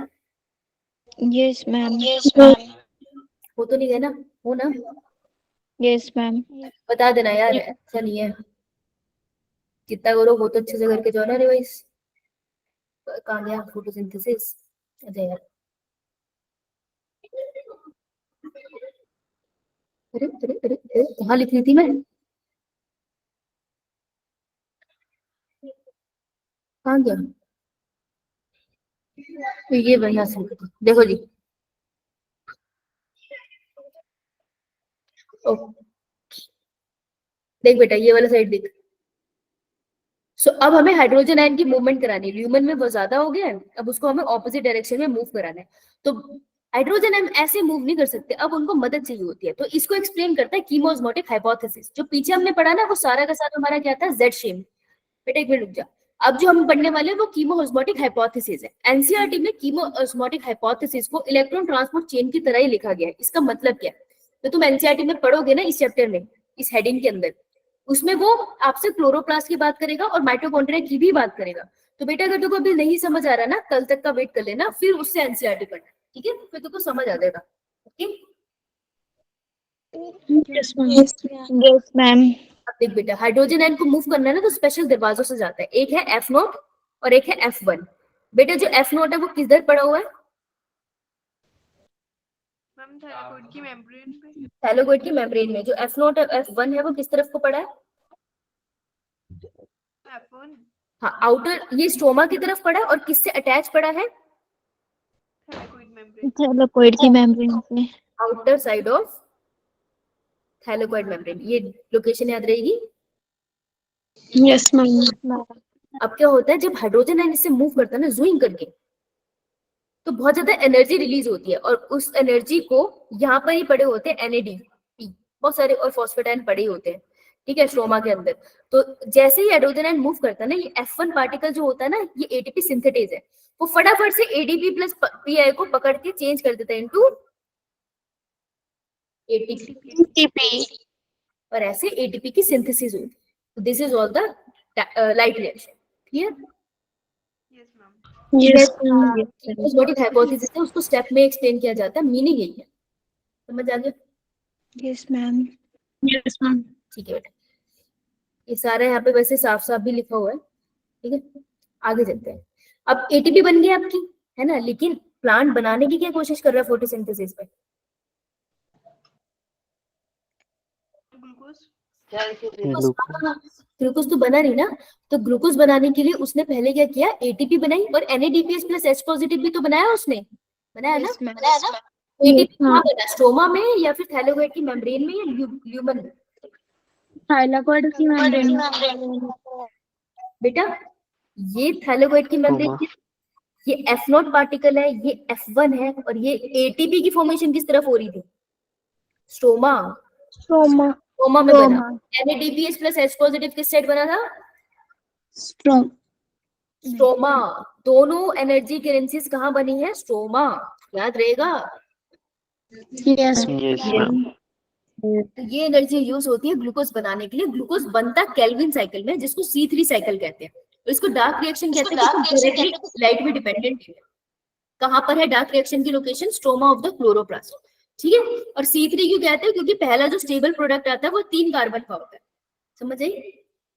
Yes ma'am. हो तो नहीं गया ना? हो ना? Yes ma'am. बता देना यार, अच्छा नहीं है। जितना करो वो तो अच्छे से करके जाओ ना रिवाइज। कहाँ गया फोटोसिंथेसिस? अच्छा यार, अरे अरे अरे अरे, कहाँ लिख रही थी मैं? कहाँ गया? तो ये बढ़िया से देखो जी। ओ, देख बेटा ये वाला साइड देख। सो अब हमें हाइड्रोजन आयन की मूवमेंट करानी है। ल्यूमन में वो ज्यादा हो गया है, अब उसको हमें ऑपोजिट डायरेक्शन में मूव कराना है। तो हाइड्रोजन आयन ऐसे मूव नहीं कर सकते, अब उनको मदद चाहिए होती है। तो इसको एक्सप्लेन करता है कीमोस्मोटिक हाइपोथेसिस। जो पीछे हमने पढ़ा ना वो सारा का सारा हमारा क्या था, जेड शेम। बेटा एक मिनट रुक जा। अब जो हम पढ़ने वाले हैं वो कीमोस्मोटिक हाइपोथेसिस है। एनसीईआरटी में कीमोस्मोटिक हाइपोथेसिस को इलेक्ट्रॉन ट्रांसपोर्ट चेन की तरह ही लिखा गया है। इसका मतलब क्या है? तो तुम एनसीईआरटी में पढ़ोगे ना इस चैप्टर में, इस हेडिंग के अंदर, उसमें वो आपसे क्लोरोप्लास्ट की बात करेगा और माइटोकॉन्ड्रिया की भी बात करेगा। तो बेटा अगर तुमको अभी नहीं समझ आ रहा ना, कल तक का वेट कर लेना, फिर उससे एनसीईआरटी पढ़ना, ठीक है? फिर तुमको समझ आ जाएगा। Okay, Yes, ma'am. Yes ma'am. अब देख बेटा, हाइड्रोजन आयन को मूव करना है ना तो स्पेशल दरवाजों से जाता है। एक है एफ नोट और एक है F1। बेटा जो एफ नोट है वो किधर पड़ा हुआ है? मैम थायराइड की मेम्ब्रेन पे। थैलेगोइड की मेम्ब्रेन में। जो एफ नोट और F1 है वो किस तरफ को पड़ा है? F1 हाँ, आउटर, ये स्ट्रोमा की तरफ पड़ा है और किससे अटैच पड़ा है? Thyroid membrane. थैलेकोइड की मेम्ब्रेन से। Outer side of thylakoid membrane. ये लोकेशन याद रहेगी। Yes, ma'am. अब क्या होता है जब हाइड्रोजन आयन इससे मूव करता है ना जूइंग करके, तो बहुत ज्यादा एनर्जी रिलीज होती है और उस एनर्जी को यहाँ पर ही पड़े होते हैं NADP, बहुत सारे, और फॉस्फेटाइन पड़े ही होते हैं, ठीक है, स्ट्रोमा के अंदर। तो जैसे ही हाइड्रोजन आयन मूव करता है ना, ये F1 पार्टिकल जो होता है ना, ये ATP सिंथेटेज है, वो फटाफट से ADP प्लस PI को पकड़ के चेंज कर देता है इनटू ATP, टीपी। और ऐसे ATP की सिंथेसिस होती है। This is all the light reaction. Clear? Yes ma'am. Yes, ma'am. Chemiosmotic hypothesis है, उसको स्टेप में एक्सप्लेन किया जाता है, मीनिंग यही है। समझ आ गया? Yes ma'am. Yes, ma'am. ठीक है बेटा, ये सारा यहाँ पे वैसे साफ साफ भी लिखा हुआ है, ठीक है? आगे चलते हैं। अब ATP बन गई आपकी, है ना? लेकिन प्लांट बनाने की क्या कोशिश कर रहा है फोटोसिंथेसिस में? ग्लूकोज। ग्लूकोज तो बना नहीं ना। तो ग्लूकोज बनाने के लिए उसने पहले क्या किया, ATP बनाई और NADPH प्लस H पॉजिटिव भी तो बनाया उसने, बनाया ना? ATP कहाँ बना, स्ट्रोमा में या फिर थैलेगोइड की मेम्ब्रेन में या ल्यूमन में? Thylakoid की membrane. बेटा ये थैलेगोइड की मेम्ब्रेन, ये F0 पार्टिकल है, ये F1 है, और ये ATP की फॉर्मेशन किस तरफ हो रही थी? Stroma, Stroma. स्ट्रोमा में बना। NADPH प्लस H पॉजिटिव किस साइड बना था? स्ट्रोमा। दोनों एनर्जी करेंसीज कहाँ बनी है? स्ट्रोमा। याद रहेगा। Yes. तो ये एनर्जी यूज होती है ग्लूकोज बनाने के लिए। ग्लूकोज बनता केल्विन साइकिल में, जिसको C3 साइकिल कहते हैं। तो इसको डार्क रिएक्शन कहते हैं, लाइट में डिपेंडेंट है। कहाँ पर है डार्क रिएक्शन की location? Stroma of the chloroplast, ठीक है? और C3 क्यों कहते हैं? क्योंकि पहला जो स्टेबल प्रोडक्ट आता है वो 3 कार्बन का होता है। समझ आई?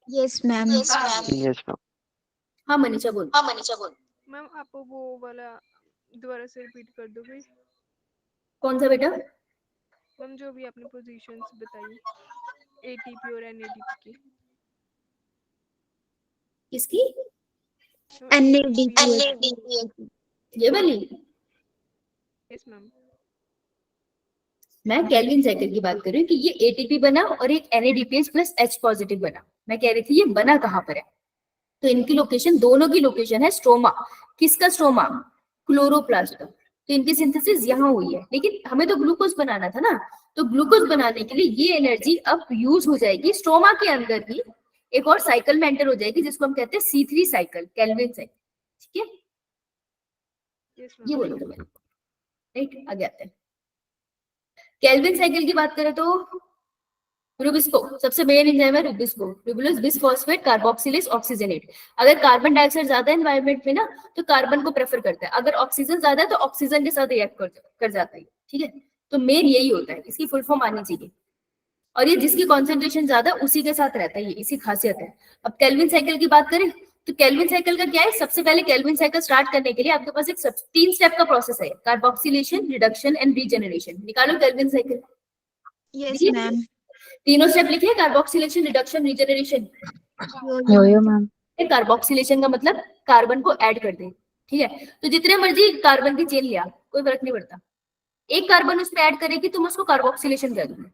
Yes ma'am. हाँ मनीषा बोल। मैम आप वो वाला दोबारा से रिपीट कर दो प्लीज। कौन सा बेटा? मैम जो भी आपने पोजीशंस बताई ATP और NADP की। किसकी? NADPH। ये वाली? Yes ma'am. मैं केल्विन साइकिल की बात कर रही हूँ कि ये ATP बना और एक NADPH प्लस H पॉजिटिव बना। मैं कह रही थी ये बना कहाँ पर है? तो इनकी लोकेशन, दोनों की लोकेशन है स्ट्रोमा। किसका स्ट्रोमा? क्लोरोप्लास्ट का। तो इनकी सिंथेसिस यहाँ हुई है, लेकिन हमें तो ग्लूकोज बनाना था ना। तो ग्लूकोज बनाने के लिए ये एनर्जी अब यूज हो जाएगी स्ट्रोमा के अंदर ही, एक और साइकिल में एंटर हो जाएगी जिसको हम कहते हैं C3 साइकिल, केल्विन साइकिल, ठीक है? यस ये मैम। बोलो तो मैंने, राइट? आगे आते हैं। केल्विन साइकिल की बात करें तो रुबिस्को सबसे मेन एंजाइम है। Rubisco, ribulose bisphosphate carboxylase oxygenase. अगर कार्बन डाइऑक्साइड ज्यादा है एनवायरनमेंट में ना, तो कार्बन को प्रेफर करता है। अगर ऑक्सीजन ज्यादा है तो ऑक्सीजन के साथ रिएक्ट कर जाता है, ठीक है? तो मेन यही होता है, इसकी फुल फॉर्म आनी चाहिए। और ये जिसकी कॉन्सेंट्रेशन ज्यादा उसी के साथ रहता है, ये इसी खासियत है। अब केल्विन साइकिल की बात करें तो केल्विन साइकिल का क्या है, सबसे पहले केल्विन साइकिल स्टार्ट करने के लिए आपके पास एक 3 स्टेप का प्रोसेस है, कार्बोक्सिलेशन, रिडक्शन एंड रीजेनरेशन। निकालो केल्विन साइकिल। Yes ma'am. तीनों स्टेप लिखे, कार्बोक्सिलेशन, रिडक्शन, रीजेनरेशन। यो मैम। कार्बोक्सिलेशन का मतलब कार्बन को ऐड कर दे, ठीक है। तो जितने मर्जी कार्बन की चेन लिया कोई फर्क नहीं पड़ता, एक कार्बन उसमें ऐड करेगी तुम उसको कार्बोक्सिलेशन कर दोगे,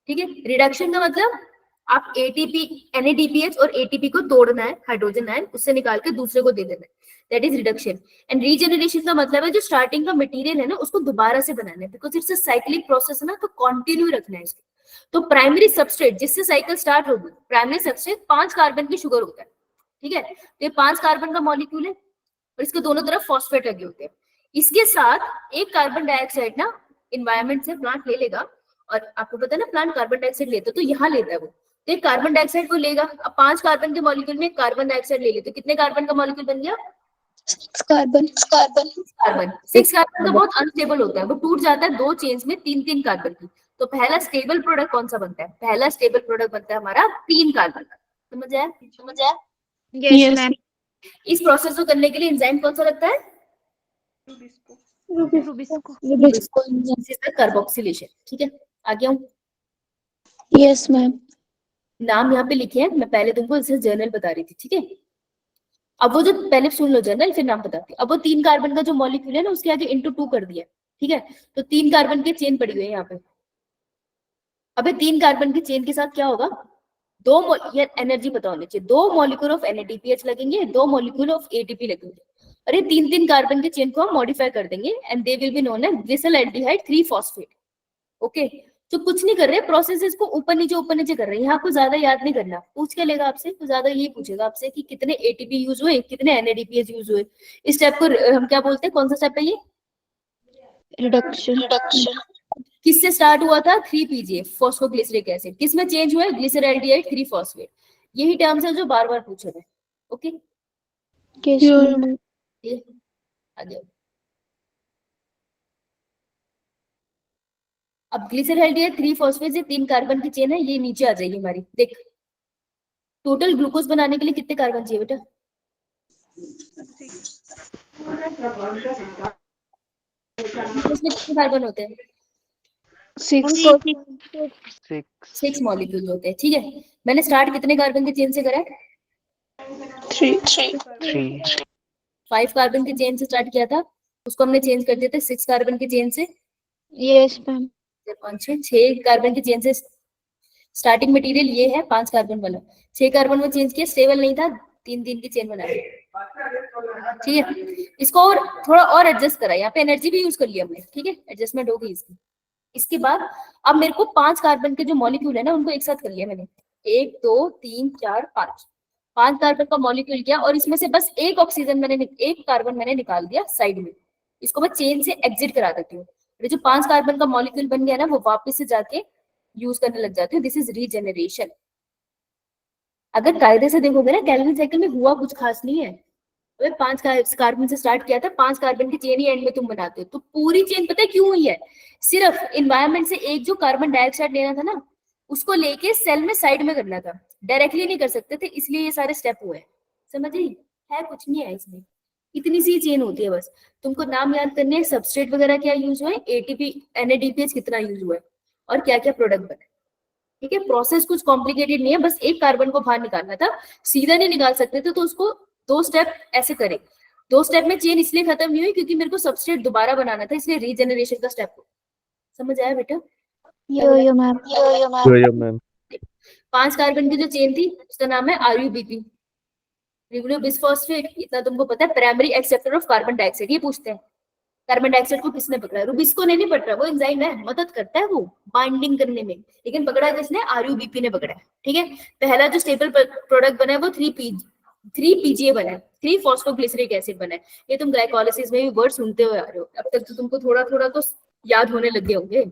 ठीक है। रिडक्शन का मतलब आप एटीपी, NADPH और ATP को तोड़ना है, हाइड्रोजन आयन उससे निकाल के दूसरे को दे देना है, that is reduction. And regeneration का मतलब है जो स्टार्टिंग का मटेरियल है ना उसको दोबारा से बनाना है, because it's a cyclic process है ना, तो कंटिन्यू रखना है इसको। तो प्राइमरी सबस्ट्रेट जिससे साइकिल स्टार्ट होगी, प्राइमरी सबस्ट्रेट 5 कार्बन की शुगर होता है, ठीक है। तो ये 5 कार्बन का मॉलिक्यूल है और इसके दोनों तरफ फॉस्फेट लगे होते हैं। इसके साथ एक कार्बन डाइऑक्साइड ना इन्वायरमेंट से प्लांट ले लेगा, और आपको पता है ना प्लांट कार्बन डाइऑक्साइड लेता है, तो यहाँ लेता है वो, तो एक कार्बन डाइऑक्साइड को लेगा। अब 5 कार्बन के मॉलिक्यूल में कार्बन डाइऑक्साइड ले ले तो कितने कार्बन का मॉलिक्यूल बन गया? 6 कार्बन। 6 कार्बन का बहुत अनस्टेबल होता है, वो टूट जाता है 2 चेन्स में 3-3 कार्बन की। तो पहला स्टेबल प्रोडक्ट कौन सा बनता है? पहला स्टेबल प्रोडक्ट बनता है हमारा 3 कार्बन का। समझ आया? Yes ma'am. इस प्रोसेस को करने के लिए एंजाइम कौन सा लगता है? रुबिस्को। कार्बोक्सिलेशन, ठीक है। आगे आऊं, यस मैम। नाम यहाँ पे लिखे हैं, मैं पहले तुमको इससे जर्नल बता रही थी, ठीक है। अब वो जो पहले सुन लो जर्नल, फिर नाम बताती हूँ। अब वो 3 कार्बन का जो मॉलिक्यूल है ना उसके आगे इंटू 2 कर दिया, ठीक है। तो 3 कार्बन की चेन पड़ी हुई है यहाँ पे। अबे 3 कार्बन की चेन के साथ क्या होगा? ये एनर्जी पता होनी चाहिए, 2 मॉलिक्यूल ऑफ NADPH लगेंगे, 2 मॉलिक्यूल ऑफ ATP लगेंगे। अरे 3-3 कार्बन के चेन को हम मॉडिफाई कर देंगे and they will be known as glyceraldehyde three phosphate. Okay, तो कुछ नहीं कर रहे, प्रोसेस इसको ऊपर नीचे कर रहे हैं। यहाँ को ज्यादा याद नहीं करना, पूछ के लेगा आपसे तो ज्यादा यही पूछेगा आपसे कि कितने ATP यूज हुए, कितने NADPH यूज हुए। इस स्टेप को हम क्या बोलते हैं, कौन सा स्टेप है ये? रिडक्शन। किससे स्टार्ट हुआ था? 3-PGA, phosphoglyceric acid. किस में चेंज हुआ है? ग्लिसरल्डिहाइड 3-फॉस्फेट। यही टर्म्स है जो बार बार पूछे थे। ओके, आगे अब ग्लिसरल्डिहाइड 3-फॉस्फेट से 3 कार्बन की चेन है, ये नीचे आ जाएगी हमारी। देख, टोटल ग्लूकोज बनाने के लिए कितने कार्बन चाहिए बेटा? ग्लूकोज में कितने कार्बन होते हैं? 6 मॉलिक्यूल होते हैं, ठीक है। मैंने स्टार्ट कितने कार्बन की चेन से करा है? 5 कार्बन की चेन से स्टार्ट किया था, उसको हमने चेंज कर दिया था 6 कार्बन की चेन से। Yes ma'am. 6 कार्बन की चेन से स्टार्टिंग मटेरियल ये है 5 कार्बन वाला, 6 कार्बन में चेंज किया, स्टेबल नहीं था, 3-3 की चेन बनाई, ठीक है। इसको और थोड़ा और एडजस्ट करा, यहाँ पे एनर्जी भी यूज कर लिया हमने, ठीक है, एडजस्टमेंट हो गई इसकी। इसके बाद अब मेरे को 5 कार्बन के जो मॉलिक्यूल है ना उनको एक साथ कर लिया मैंने, 1 2 3 4 5 कार्बन का मॉलिक्यूल किया, और इसमें से बस एक ऑक्सीजन मैंने, एक कार्बन मैंने निकाल दिया साइड में, इसको मैं चेन से एग्जिट करा देती हूँ। जो 5 कार्बन का मॉलिक्यूल बन गया ना वो वापस से जाके यूज करने लग जाती हूँ। This is regeneration. अगर कायदे से देखोगे ना केल्विन साइकिल में हुआ कुछ खास नहीं है। 5 कार्बन से स्टार्ट किया था, 5 कार्बन की चेन ही एंड में तुम बनाते हो, तो पूरी चेन पता है क्यों हुई है? सिर्फ इन्वायरमेंट से एक जो कार्बन डाइऑक्साइड लेना था ना उसको लेके सेल में साइड में करना था, डायरेक्टली नहीं कर सकते थे, इसलिए ये सारे स्टेप हुए। समझ रही है? कुछ नहीं है इसमें, इतनी सी चेन होती है बस। तुमको नाम याद करने हैं, सबस्ट्रेट वगैरह क्या यूज हुआ है, ATP NADPH कितना यूज हुआ है और क्या क्या प्रोडक्ट बने, ठीक है। प्रोसेस कुछ कॉम्प्लिकेटेड नहीं है, बस एक कार्बन को बाहर निकालना था, सीधा नहीं निकाल सकते थे तो उसको 2 स्टेप ऐसे करे। 2 स्टेप में चेन इसलिए खत्म नहीं हुई क्योंकि मेरे को सबस्ट्रेट दोबारा बनाना था, इसलिए रीजेनरेशन का स्टेप हो। समझ आया बेटा? यो मैम। 5 कार्बन की जो चेन थी उसका नाम है RUBP, रिबोन्यूक्लिक बिसफॉस्फेट। इतना तुमको पता है, primary acceptor of carbon dioxide. ये पूछते हैं कार्बन डाइऑक्साइड को किसने पकड़ा? रुबिस्को ने नहीं पकड़ा, वो एंजाइम है, मदद करता है वो बाइंडिंग करने में, लेकिन पकड़ा किसने? RUBP ने पकड़ा है, ठीक है। पहला जो स्टेबल प्रोडक्ट बना है वो 3-PGA बना है, 3-फॉस्फोग्लिसरिक एसिड बना है। ये तुम ग्लाइकोलाइसिस में भी वर्ड सुनते हुए आ रहे हो, अब तक तो तुमको थोड़ा थोड़ा तो याद होने लगे होंगे।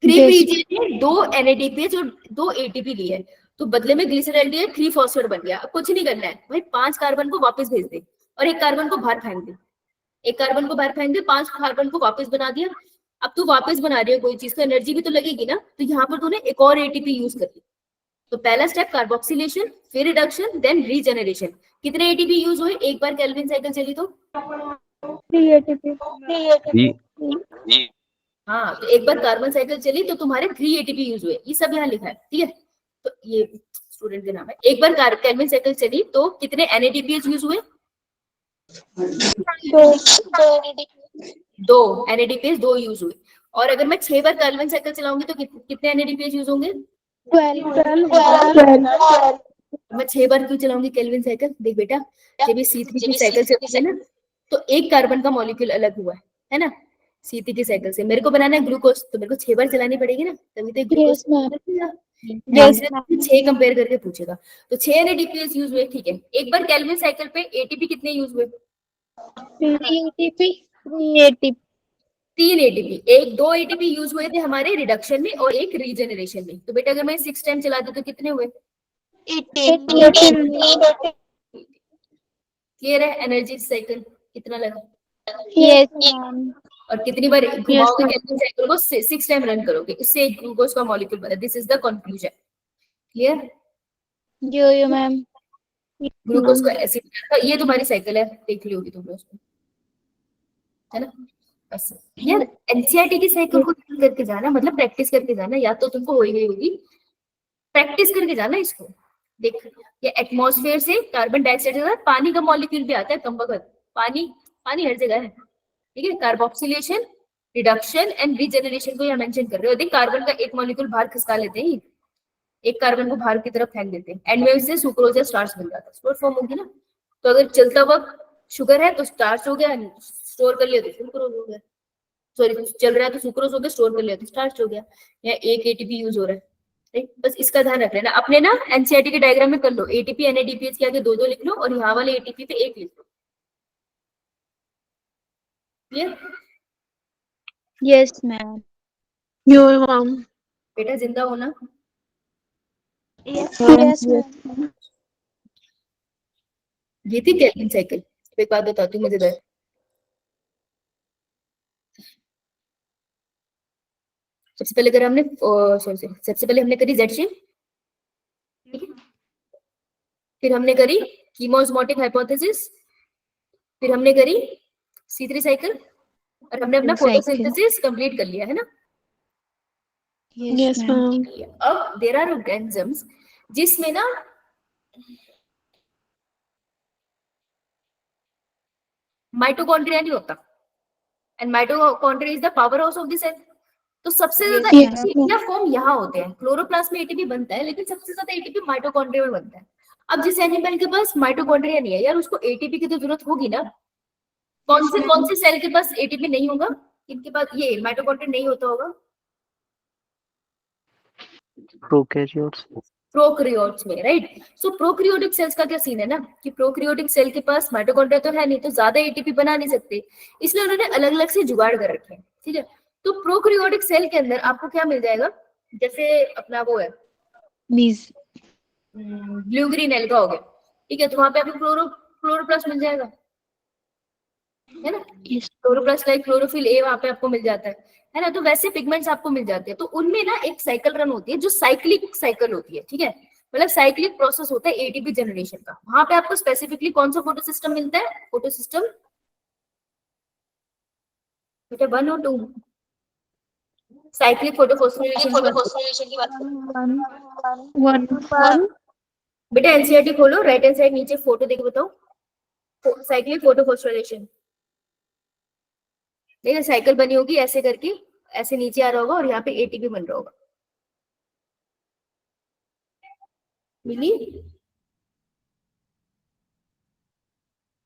3-PGA ने 2 NADPH और 2 ATP लिए है, तो बदले में ग्लिसरल्डिहाइड 3-फॉस्फेट बन गया। अब कुछ नहीं करना है भाई, 5 कार्बन को वापस भेज दे और एक कार्बन को बाहर फेंक दे, एक कार्बन को बाहर फेंक दे, 5 कार्बन को वापस बना दिया, अब तू वापस बना रही है कोई चीज, तो एनर्जी भी तो लगेगी ना, तो यहाँ पर तूने एक और एटीपी यूज कर ली। तो पहला स्टेप कार्बोक्सिलेशन, फिर रिडक्शन, देन रीजनरेशन। कितने एटीपी यूज हुए एक बार केल्विन साइकिल चली तो? 3 ATP। हाँ, तो एक बार कार्बन साइकिल चली तो तुम्हारे 3 एटीपी यूज हुए, ये सब यहाँ लिखा है, ठीक है। तो ये स्टूडेंट के नाम है। एक बार केल्विन साइकिल चली तो कितने NADPH यूज हुए? 2 NADPH, 2 यूज हुए। और अगर मैं 6 बार केल्विन साइकिल चलाऊंगी तो कितने NADPH यूज होंगे? 12। मैं 6 बार क्यों चलाऊंगी केल्विन साइकिल? देख बेटा, जब ये C3 की साइकिल चलती है ना, तो एक कार्बन का मॉलिक्यूल अलग हुआ है ना, C3 की साइकिल से। मेरे को बनाना है ग्लूकोज, तो मेरे को 6 बार चलानी पड़ेगी ना, तभी तो Yes, ग्लूकोज Yes, 6 कंपेयर करके पूछेगा। तो 6 NADPH यूज हुए, ठीक है। एक बार केल्विन साइकिल पे एटीपी कितने यूज हुए? 3 ATP। 3 ATP। 3 एटीपी। एक 2 एटीपी यूज हुए थे हमारे रिडक्शन में और एक रीजनरेशन में। तो बेटा अगर मैं 6 टाइम चला दूं तो कितने हुए? 18। क्लियर है? एनर्जी साइकिल कितना लगा? Yes, ma'am. और कितनी बार घुमाओगे ma'am. केल्विन साइकिल को? 6 टाइम रन करोगे, इससे एक ग्लूकोज का मॉलिक्यूल बना। This is the conclusion. Clear? Yo, ma'am. Glucose का एसिड, ये तुम्हारी साइकिल है, देख ली होगी तुमने उसको, है ना? बस यार, एनसीईआरटी की साइकिल को ध्यान करके जाना, मतलब प्रैक्टिस करके जाना, या तो तुमको हो ही गई होगी, प्रैक्टिस करके जाना इसको। देख, ये एटमॉस्फेयर से कार्बन डाइऑक्साइड के साथ पानी का मॉलिक्यूल भी आता है, कमबख्त। पानी, पानी हर जगह है, ठीक है। कार्बोक्सिलेशन, रिडक्शन एंड रीजनरेशन को यहाँ मेंशन कर रहे हो। देख, कार्बन का एक मॉलिक्यूल बाहर खिसका लेते हैं, एक कार्बन को बाहर की तरफ फेंक देते हैं, एंड में से सुक्रोज या स्टार्च बन जाता है, स्टोर फॉर्म होगी ना। तो अगर चलता वक्त शुगर है तो स्टार्च हो गया, स्टोर कर लिया तो सुक्रोज हो गया, सॉरी चल रहा है तो सुक्रोज हो गया, स्टोर कर लिया तो स्टार्च हो गया। या एक एटीपी यूज हो रहा है, राइट। बस इसका ध्यान रख लेना। अपने ना एनसीईआरटी के डायग्राम में कर लो, एटीपी NADPH के आगे 2-2 लिख लो और यहाँ वाले एटीपी पे 1 लिख लो। Clear? Yes, ma'am. Yo, ma'am. बेटा जिंदा हो ना? Yes, Yes, ma'am. ये थी केल्विन साइकिल। एक बात बताती हूँ मजेदार। सबसे पहले अगर हमने सबसे पहले हमने करी जेड शेप, ठीक है। फिर हमने करी कीमोस्मोटिक हाइपोथेसिस, फिर हमने करी C3 साइकिल, और हमने अपना फोटोसिंथेसिस कंप्लीट कर लिया, है ना? Yes, ma'am. अब देयर आर ऑर्गेनिजम्स जिसमें ना माइटोकॉन्ड्रिया नहीं होता, and mitochondria is the power house of the cell. तो सबसे ज्यादा Yes, एटीपी का फॉर्म यहाँ होते हैं। क्लोरोप्लास्ट में एटीपी बनता है, लेकिन सबसे ज्यादा एटीपी माइटोकॉन्ड्रिया में बनता है। अब जिस एनिमल के पास माइटोकॉन्ड्रिया नहीं है यार, उसको एटीपी की तो जरूरत होगी ना। कौन से सेल के पास एटीपी नहीं होगा? इनके पास ये माइटोकॉन्ड्रिया नहीं होता होगा? प्रोकैरियोट्स। प्रोकैरियोट्स में, राइट। सो प्रोकैरियोटिक सेल्स का क्या सीन है ना, कि प्रोकैरियोटिक सेल के पास माइटोकॉन्ड्रिया तो है नहीं, तो ज्यादा एटीपी बना नहीं सकते, इसलिए उन्होंने अलग अलग से जुगाड़ कर रखे हैं, ठीक है। तो प्रोकैरियोटिक सेल के अंदर आपको क्या मिल जाएगा? जैसे अपना वो है Means. ब्लू ग्रीन एल्गा हो गया, ठीक है। तो वहां पे आपको क्लोरोप्लास्ट मिल जाएगा, है ना? क्लोरोप्लास्ट लाइक क्लोरोफिल ए वहां पे आपको मिल जाता है ना? तो वैसे पिगमेंट्स आपको मिल जाते हैं। तो उनमें ना एक साइकिल रन होती है जो साइक्लिक साइकिल होती है, ठीक है। मतलब साइक्लिक प्रोसेस होता है एटीपी जनरेशन का। वहां पे आपको स्पेसिफिकली कौन सा फोटो सिस्टम मिलता है? फोटो सिस्टम बेटा 1 और 2? साइक्लिक फोटोफॉस्फोरिलेशन की बात करो। 1. बेटा एनसीईआरटी खोलो, राइट हैंड साइड नीचे फोटो देख बताओ, साइक्लिक फोटोफॉस्फोरिलेशन। देखिए साइकिल बनी होगी ऐसे करके, ऐसे नीचे आ रहा होगा और यहाँ पे एटीपी बन रहा होगा। मिली?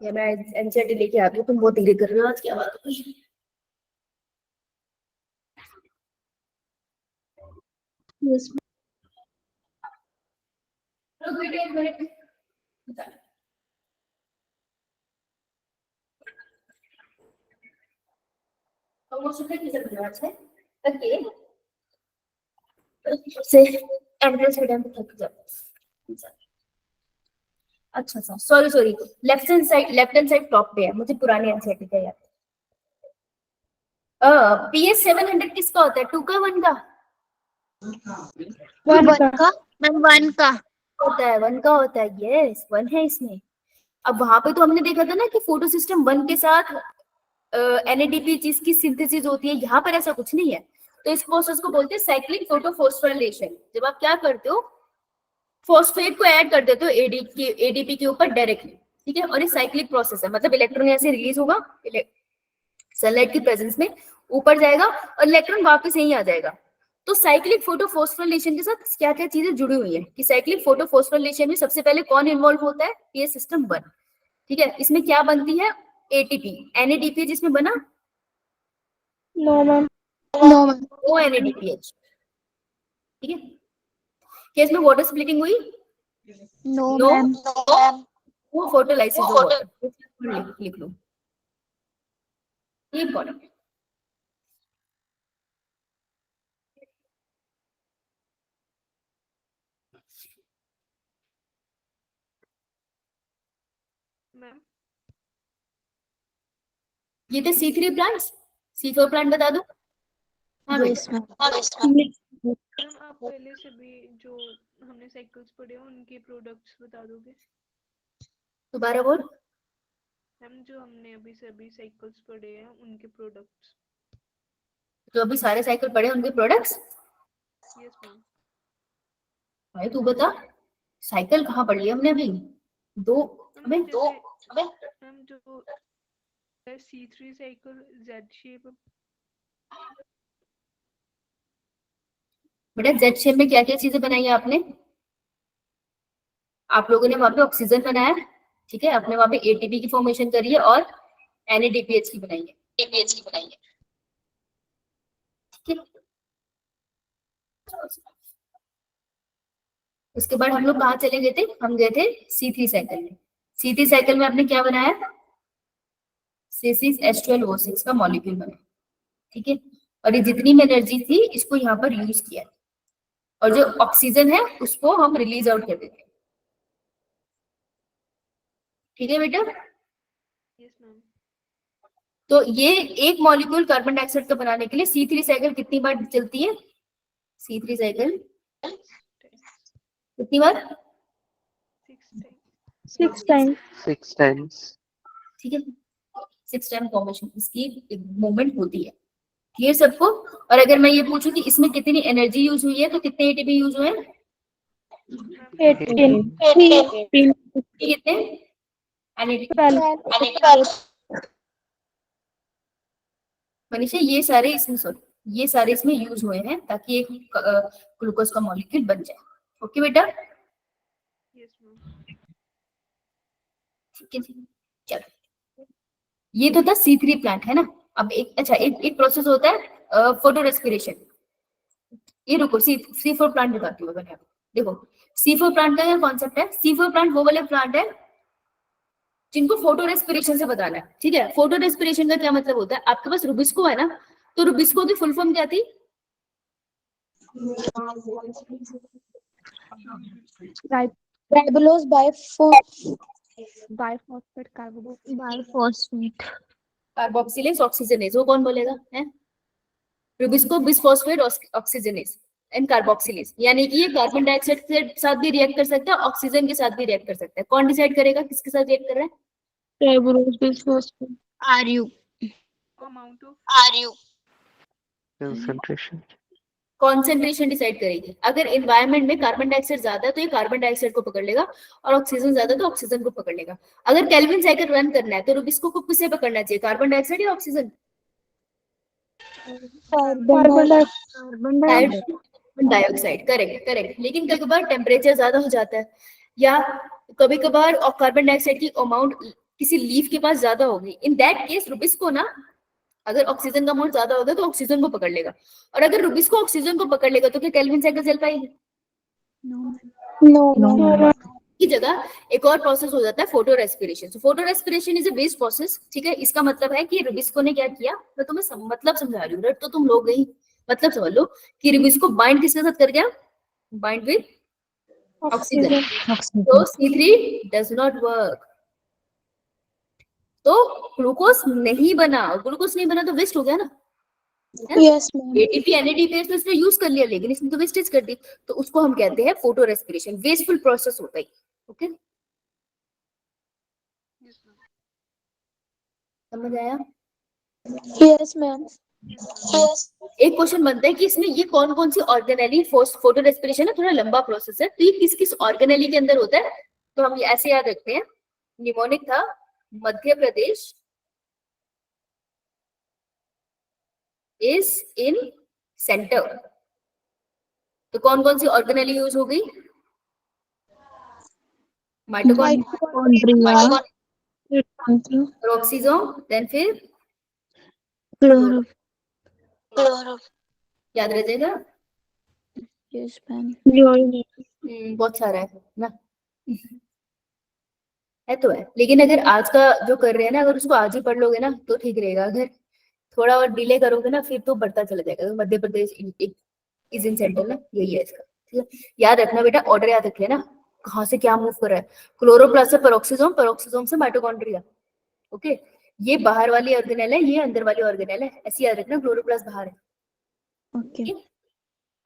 या मैं एनसीईआरटी लेके आती हूँ, तुम बहुत धीरे कर रहे हो आज, क्या बात है? Yes, बेटे एक मिनट, से एंट्रेंस के टाइम पे थक जाता। अच्छा अच्छा, sorry, left hand side top पे है, मुझे पुरानी एनसीईआरटी का याद। PS700 किसका होता है, 2 का 1 का वन का मैम, वन का होता है, 1 का होता है, यस 1 है इसमें। अब वहां पे तो हमने देखा था ना कि फोटो सिस्टम 1 के साथ NADP चीज की सिंथेसिस होती है, यहाँ पर ऐसा कुछ नहीं है। तो इस प्रोसेस को बोलते हैं साइक्लिक फोटोफॉस्फोराइलेशन। जब आप क्या करते हो, फॉस्फेट को ऐड कर देते हो ADP के ऊपर डायरेक्टली, ठीक है, और ये साइक्लिक प्रोसेस है, मतलब इलेक्ट्रॉन यहाँ से रिलीज होगा सनलाइट की प्रेजेंस में, ऊपर जाएगा और इलेक्ट्रॉन वापस यहीं आ जाएगा। तो साइक्लिक फोटोफॉस्फोराइलेशन के साथ क्या क्या चीजें जुड़ी हुई हैं कि साइक्लिक फोटोफॉस्फोराइलेशन में सबसे पहले कौन इन्वॉल्व होता है, ये सिस्टम 1, ठीक है। इसमें क्या बनती है, ATP, NADP जिसमें बना नो मैम, वो NADPH, ठीक है। क्या इसमें वाटर स्प्लिटिंग हुई, नो नो, मैम, वो फोटोलाइसिस ऑफ वाटर, लिख लो, ये इंपॉर्टेंट है। मैम ये थे C3 प्लांट्स, C4 प्लांट बता दो। हाँ बेटा, यस मैम, मैम आप पहले से भी जो हमने साइकिल्स पढ़े हैं उनके प्रोडक्ट्स बता दोगे? दोबारा बोल। मैम जो हमने अभी से अभी साइकिल्स पढ़े हैं उनके प्रोडक्ट्स। तो अभी सारे साइकिल पढ़े उनके प्रोडक्ट्स, यस मैम। भाई तू बता, साइकिल कहाँ पढ़ लिया हमने अभी, दो, अबे मैम दो, जैसे मैम जो C3 साइकिल Z शेप, बेटा जेड शेप में क्या क्या चीजें बनाई है आपने, आप लोगों ने वहां पे ऑक्सीजन बनाया, ठीक है, आपने वहां पे ATP की फॉर्मेशन करी है और NADPH की बनाई है, ठीक है। उसके बाद हम लोग कहाँ चले गए थे, हम गए थे C3 साइकिल में। C3 साइकिल में आपने क्या बनाया, C6H12O6 का मॉलिक्यूल बनाया, ठीक है, और ये जितनी भी एनर्जी थी इसको यहाँ पर यूज किया, और जो ऑक्सीजन है उसको हम रिलीज आउट कर देते हैं, ठीक है बेटा। Yes ma'am. तो ये एक मॉलिक्यूल कार्बन डाइऑक्साइड का बनाने के लिए C3 साइकिल कितनी बार चलती है, C3 साइकिल कितनी बार, 6 टाइम। 6 टाइम्स, ठीक है, 6 टाइम फॉर्मेशन इसकी मूवमेंट होती है, क्लियर सबको। और अगर मैं ये पूछूं कि इसमें कितनी एनर्जी यूज हुई है तो कितने ATP यूज हुए हैं, 18, कितने NADP, मनीषा ये सारे इसमें, सॉरी ये सारे इसमें यूज हुए हैं ताकि एक ग्लूकोज का मॉलिक्यूल बन जाए, ओके बेटा, यस मैम। ठीक है जी। चलो ये तो था C3 प्लांट है ना। अब एक अच्छा एक प्रोसेस होता है फोटो रेस्पिरेशन, ये रुको C4 प्लांट बताती हूँ मैं, देखो C4 प्लांट का क्या कॉन्सेप्ट है, C4 प्लांट वो वाले प्लांट है जिनको फोटो रेस्पिरेशन से बताना है, ठीक है। फोटो रेस्पिरेशन का क्या मतलब होता है, आपके पास रुबिस्को है ना, तो रुबिस्को की फुल फॉर्म क्या थी, राइबोलोज बाइफॉस्फेट बाइफॉस्फेट कार्बोक्सिलेज ऑक्सीजनेज, वो कौन बोलेगा है, Rubisco bisphosphate oxygenase and carboxylase, यानी कि ये कार्बन डाइऑक्साइड के साथ भी रिएक्ट कर सकता है, ऑक्सीजन के साथ भी रिएक्ट कर सकता है। कौन डिसाइड करेगा किसके साथ रिएक्ट कर रहा है, राइबोलोज bisphosphate RU amount of concentration, concentration decide करेगी। अगर एनवायरनमेंट में कार्बन डाइऑक्साइड ज्यादा है तो ये कार्बन डाइऑक्साइड को पकड़ लेगा, और ऑक्सीजन ज्यादा तो ऑक्सीजन को पकड़ लेगा। अगर केल्विन साइकिल रन करना है तो रुबिस्को को किसे पकड़ना चाहिए, कार्बन डाइऑक्साइड या oxygen, carbon dioxide, correct correct. लेकिन कभी कभार टेम्परेचर ज्यादा हो जाता है, या कभी कभार कार्बन डाइऑक्साइड की अमाउंट किसी लीफ के पास ज्यादा होगी, इन दैट केस रुबिस्को ना, अगर ऑक्सीजन का अमाउंट ज्यादा होगा तो ऑक्सीजन को पकड़ लेगा, और अगर रुबिस्को ऑक्सीजन को पकड़ लेगा तो क्या केल्विन साइकिल चल पाएगी, नो की जगह एक और प्रोसेस हो जाता है photorespiration. So photorespiration is a waste process, ठीक है। इसका मतलब है कि रुबिस्को ने क्या किया, मैं तुम्हें मतलब समझा रही हूँ, तो तुम लोग ही मतलब समझ लो कि रुबिस्को बाइंड किसके साथ कर गया, बाइंड विद ऑक्सीजन, तो C3 डज नॉट वर्क, तो ग्लूकोज नहीं बना, ग्लूकोज नहीं बना तो वेस्ट हो गया ना, Yes, ma'am. एटीपी एनएडीपीएस तो इसने यूज कर लिया, लेकिन इसने तो वेस्टेज कर दी, तो उसको हम कहते हैं फोटो रेस्पिरेशन, वेस्टफुल प्रोसेस होता है। Okay, Yes, ma'am. समझ आया? Yes, ma'am. Yes. एक क्वेश्चन बनता है कि इसमें ये कौन कौन सी ऑर्गेनेली, फोटो रेस्पिरेशन है थोड़ा लंबा प्रोसेस है, तो ये किस किस ऑर्गेनेली के अंदर होता है, तो हम ये ऐसे याद रखते हैं। निमोनिक था, Madhya Pradesh is in centre, तो कौन कौन सी ऑर्गेनेली यूज हो गई? माइटोकॉन्ड्रिया, पेरोक्सिसोम, देन फिर Chloro. याद रह जाएगा। Yes, ma'am. बहुत सारा है ना, है तो है, लेकिन अगर आज का जो कर रहे हैं ना, अगर उसको आज ही पढ़ लोगे ना तो ठीक रहेगा, अगर थोड़ा और डिले करोगे ना फिर तो बढ़ता चला जाएगा। तो Madhya Pradesh is in centre ना, यही है इसका, ठीक है। याद रखना बेटा, ऑर्डर याद रख लेना, कहाँ से क्या मूव कर रहा है। क्लोरोप्लास्ट से पेरोक्सिसोम, पेरोक्सिसोम से माइटोकॉन्ड्रिया। ओके, ये बाहर वाली ऑर्गेनेल है, ये अंदर वाली ऑर्गेनेल है, ऐसे याद रखना। क्लोरोप्लास्ट बाहर है, Okay.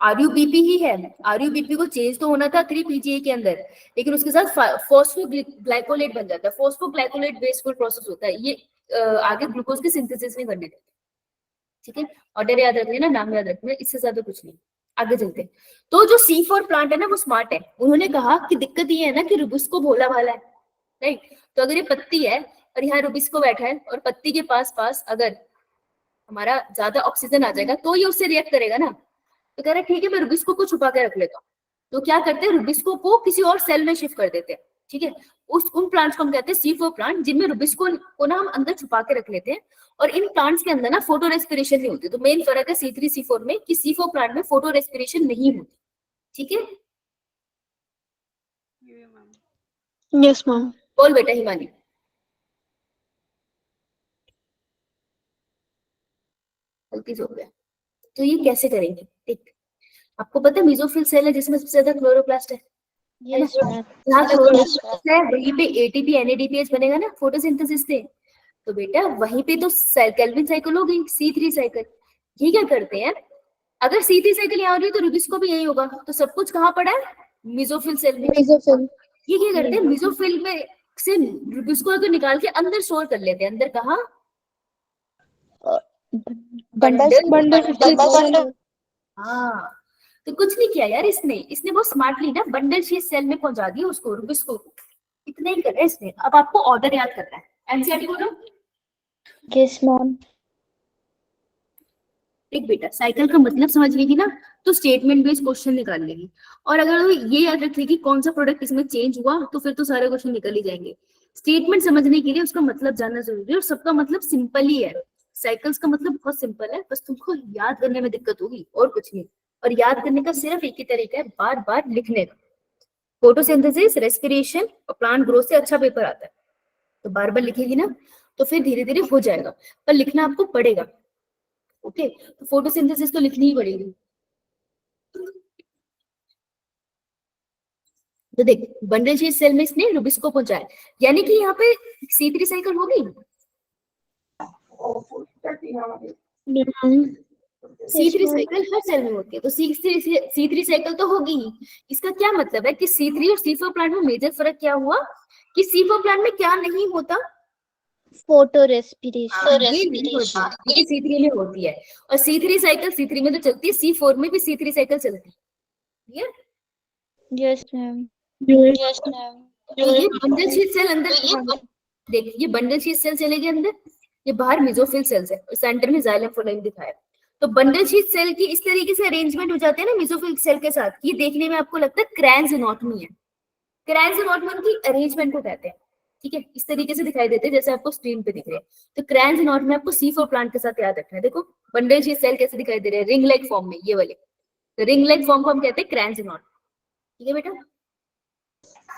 आरयूबीपी ही है। आरयूबीपी को चेंज तो होना था 3-PGA के अंदर, लेकिन उसके साथ फॉस्फोग्लाइकोलेट बन जाता है। फॉस्फोग्लाइकोलेट वेस्टफुल प्रोसेस होता है, ये आगे ग्लूकोज की सिंथेसिस नहीं करने देता, ठीक है। ऑर्डर याद रख लेना, नाम याद रखना, इससे ज्यादा कुछ नहीं। आगे चलते हैं। तो जो C4 प्लांट है ना वो स्मार्ट है, उन्होंने कहा कि दिक्कत ये है ना कि रुबिस्को भोला भाला है, राइट। तो अगर ये पत्ती है और यहाँ रुबिस्को बैठा है और पत्ती के पास पास अगर हमारा ज्यादा ऑक्सीजन आ जाएगा तो ये उससे रिएक्ट करेगा ना, तो कह रहा है ठीक है मैं रुबिस्को को छुपा के रख लेता हूँ। तो क्या करते हैं, रुबिस्को को किसी और सेल में शिफ्ट कर देते हैं, ठीक है। उन प्लांट्स को हम कहते हैं C4 प्लांट, जिनमें रुबिस्को को ना हम अंदर छुपा के रख लेते हैं। और इन प्लांट्स के अंदर ना फोटो रेस्पिरेशन नहीं होती। तो मेन फर्क है C3 C4 में कि C4 प्लांट में फोटो रेस्पिरेशन नहीं होती, ठीक है। Yeah, ma'am. Yes, ma'am. बोल बेटा हिमानी। गलती से हो गया। तो ये कैसे करेंगे, ठीक। आपको पता है मेसोफिल सेल है जिसमें सबसे ज्यादा क्लोरोप्लास्ट है ना? Yes, ma'am. जहाँ क्लोरोप्लास्ट है वहीं पे एटीपी एनएडीपीएस बनेगा ना फोटोसिंथेसिस से। तो बेटा वहीं पे तो केल्विन साइकिल हो गई, C3 साइकिल। ये क्या करते हैं, अगर C3 साइकिल यहाँ हो रही है तो रुबिस्को भी यही होगा। तो सब कुछ कहाँ पड़ा है, मेसोफिल सेल में। Mesophil. ये क्या करते हैं, मेसोफिल में से रुबिस्को को निकाल के अंदर स्टोर कर लेते हैं। अंदर कहाँ, Bundle. हाँ। तो कुछ नहीं किया यार इसने बहुत स्मार्टली ना बंडल शीट सेल में पहुंचा दिया उसको, रुबिस्को को। इतना ही करा इसने। अब आपको ऑर्डर याद करना है, एनसीईआरटी बोलो। Yes, ma'am. एक बेटा साइकिल का मतलब समझ लेगी ना तो स्टेटमेंट बेस्ड क्वेश्चन निकाल लेगी। और अगर वो ये याद रख लेगी कौन सा प्रोडक्ट इसमें चेंज हुआ तो फिर तो सारे क्वेश्चन निकल ही जाएंगे। स्टेटमेंट समझने के लिए उसका मतलब जानना जरूरी है, और सबका मतलब सिंपल ही है। साइकिल्स का मतलब बहुत सिंपल है, बस तुमको याद करने में दिक्कत होगी और कुछ नहीं। और याद करने का सिर्फ एक ही तरीका है, बार बार लिखने का। फोटोसिंथेसिस, रेस्पिरेशन और प्लांट ग्रोथ से अच्छा पेपर आता है। तो बार बार लिखेगी ना तो फिर धीरे धीरे हो जाएगा, पर लिखना आपको पड़ेगा। ओके, तो फोटोसिंथेसिस तो लिखनी ही पड़ेगी। तो देख बंडल शीट सेल में इसने रुबिस्को पहुंचाया, यानी कि यहाँ पे C3 साइकिल होगी। C3 साइकिल हर सेल में होती है, तो C3 साइकिल तो होगी ही। इसका क्या मतलब है कि C3 और C4 प्लांट में मेजर फर्क क्या हुआ कि C4 प्लांट में क्या नहीं होता, फोटो रेस्पिरेशन। ये नहीं होता, ये C3 में होती है। और C3 साइकिल C3 में तो चलती है, C4 में भी C3 साइकिल चलती है। Yes ma'am. Yes, ma'am. तो ये बंडल शीट सेल अंदर, देख ये बंडल शीट सेल चलेगी अंदर, ये बाहर मेसोफिल सेल्स है, सेंटर में जाइलम फोलाइन दिखाया। तो बंडल शीट सेल की इस तरीके से अरेंजमेंट हो जाते हैं ना मेसोफिल सेल के साथ, ये देखने में आपको लगता है क्रैंस एनाटॉमी है। क्रैंस एनाटॉमी की अरेंजमेंट को कहते हैं, ठीक है। इस तरीके से दिखाई देते हैं जैसे आपको स्क्रीन पे दिख रहे हैं। तो क्रैंस एनाटॉमी आपको C4 प्लांट के साथ याद रखना है। देखो बंडल शीट सेल कैसे दिखाई दे रहे हैं, रिंग लाइक फॉर्म में, ये वाले। तो रिंग लाइक फॉर्म को हम कहते हैं क्रैंस एनाटॉमी, ठीक है बेटा।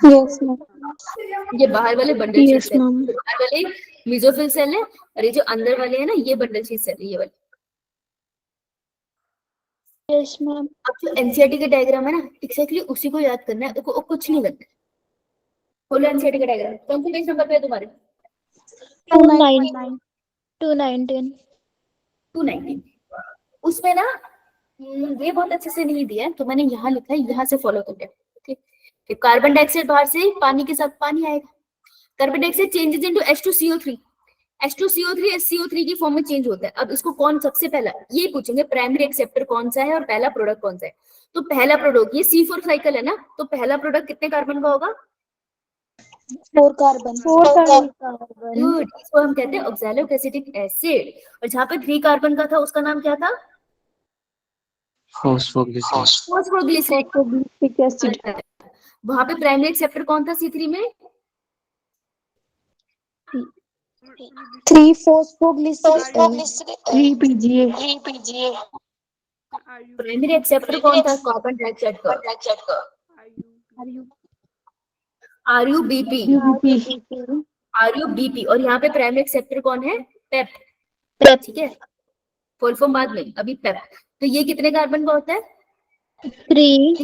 Yes, ma'am. ये बाहर वाले bundle sheath Yes, cell, ma'am. बाहर वाले मेसोफिल सेल है, और ये जो अंदर वाले हैं ना ये बंडल शीट सेल है, ये वाले। Yes, ma'am. अब जो एनसीईआरटी का डायग्राम है ना एक्जैक्टली उसी को याद करना है, और कुछ नहीं करना है। खोलो एनसीईआरटी का डायग्राम, कौन से पेज नंबर पे है तुम्हारे? 219 219। 219। उसमें ना ये बहुत अच्छे से नहीं दिया है, तो मैंने यहाँ लिखा है, यहाँ से फॉलो कर लिया। ठीक, कार्बन डाइऑक्साइड बाहर से पानी के साथ पानी आएगा, carbon dioxide changes into H2CO3, H2CO3 SCO3 की फॉर्म में चेंज होता है। अब इसको कौन सबसे पहला, ये पूछेंगे प्राइमरी एक्सेप्टर कौन सा है और पहला प्रोडक्ट कौन सा है। तो पहला प्रोडक्ट ये C4 साइकिल है ना, तो पहला प्रोडक्ट कितने कार्बन का होगा? 4 कार्बन। गुड, इसको हम कहते हैं ऑक्सैलिक एसिटिक एसिड। और जहाँ पे 3 कार्बन का था उसका नाम क्या था? Phosphoglycerine. Phosphoglyceride acid. वहां पे प्राइमरी एक्सेप्टर कौन था C3 में? 3 phosphoglycerine। 3 PGA। प्राइमरी एक्सेप्टर कौन था कार्बन डाइऑक्साइड का? RUBP। RUBP। और यहाँ पे प्राइमरी एक्सेप्टर कौन है? पेप। ठीक है, फुल फॉर्म बाद में, अभी पेप। तो ये कितने कार्बन का होता है? 3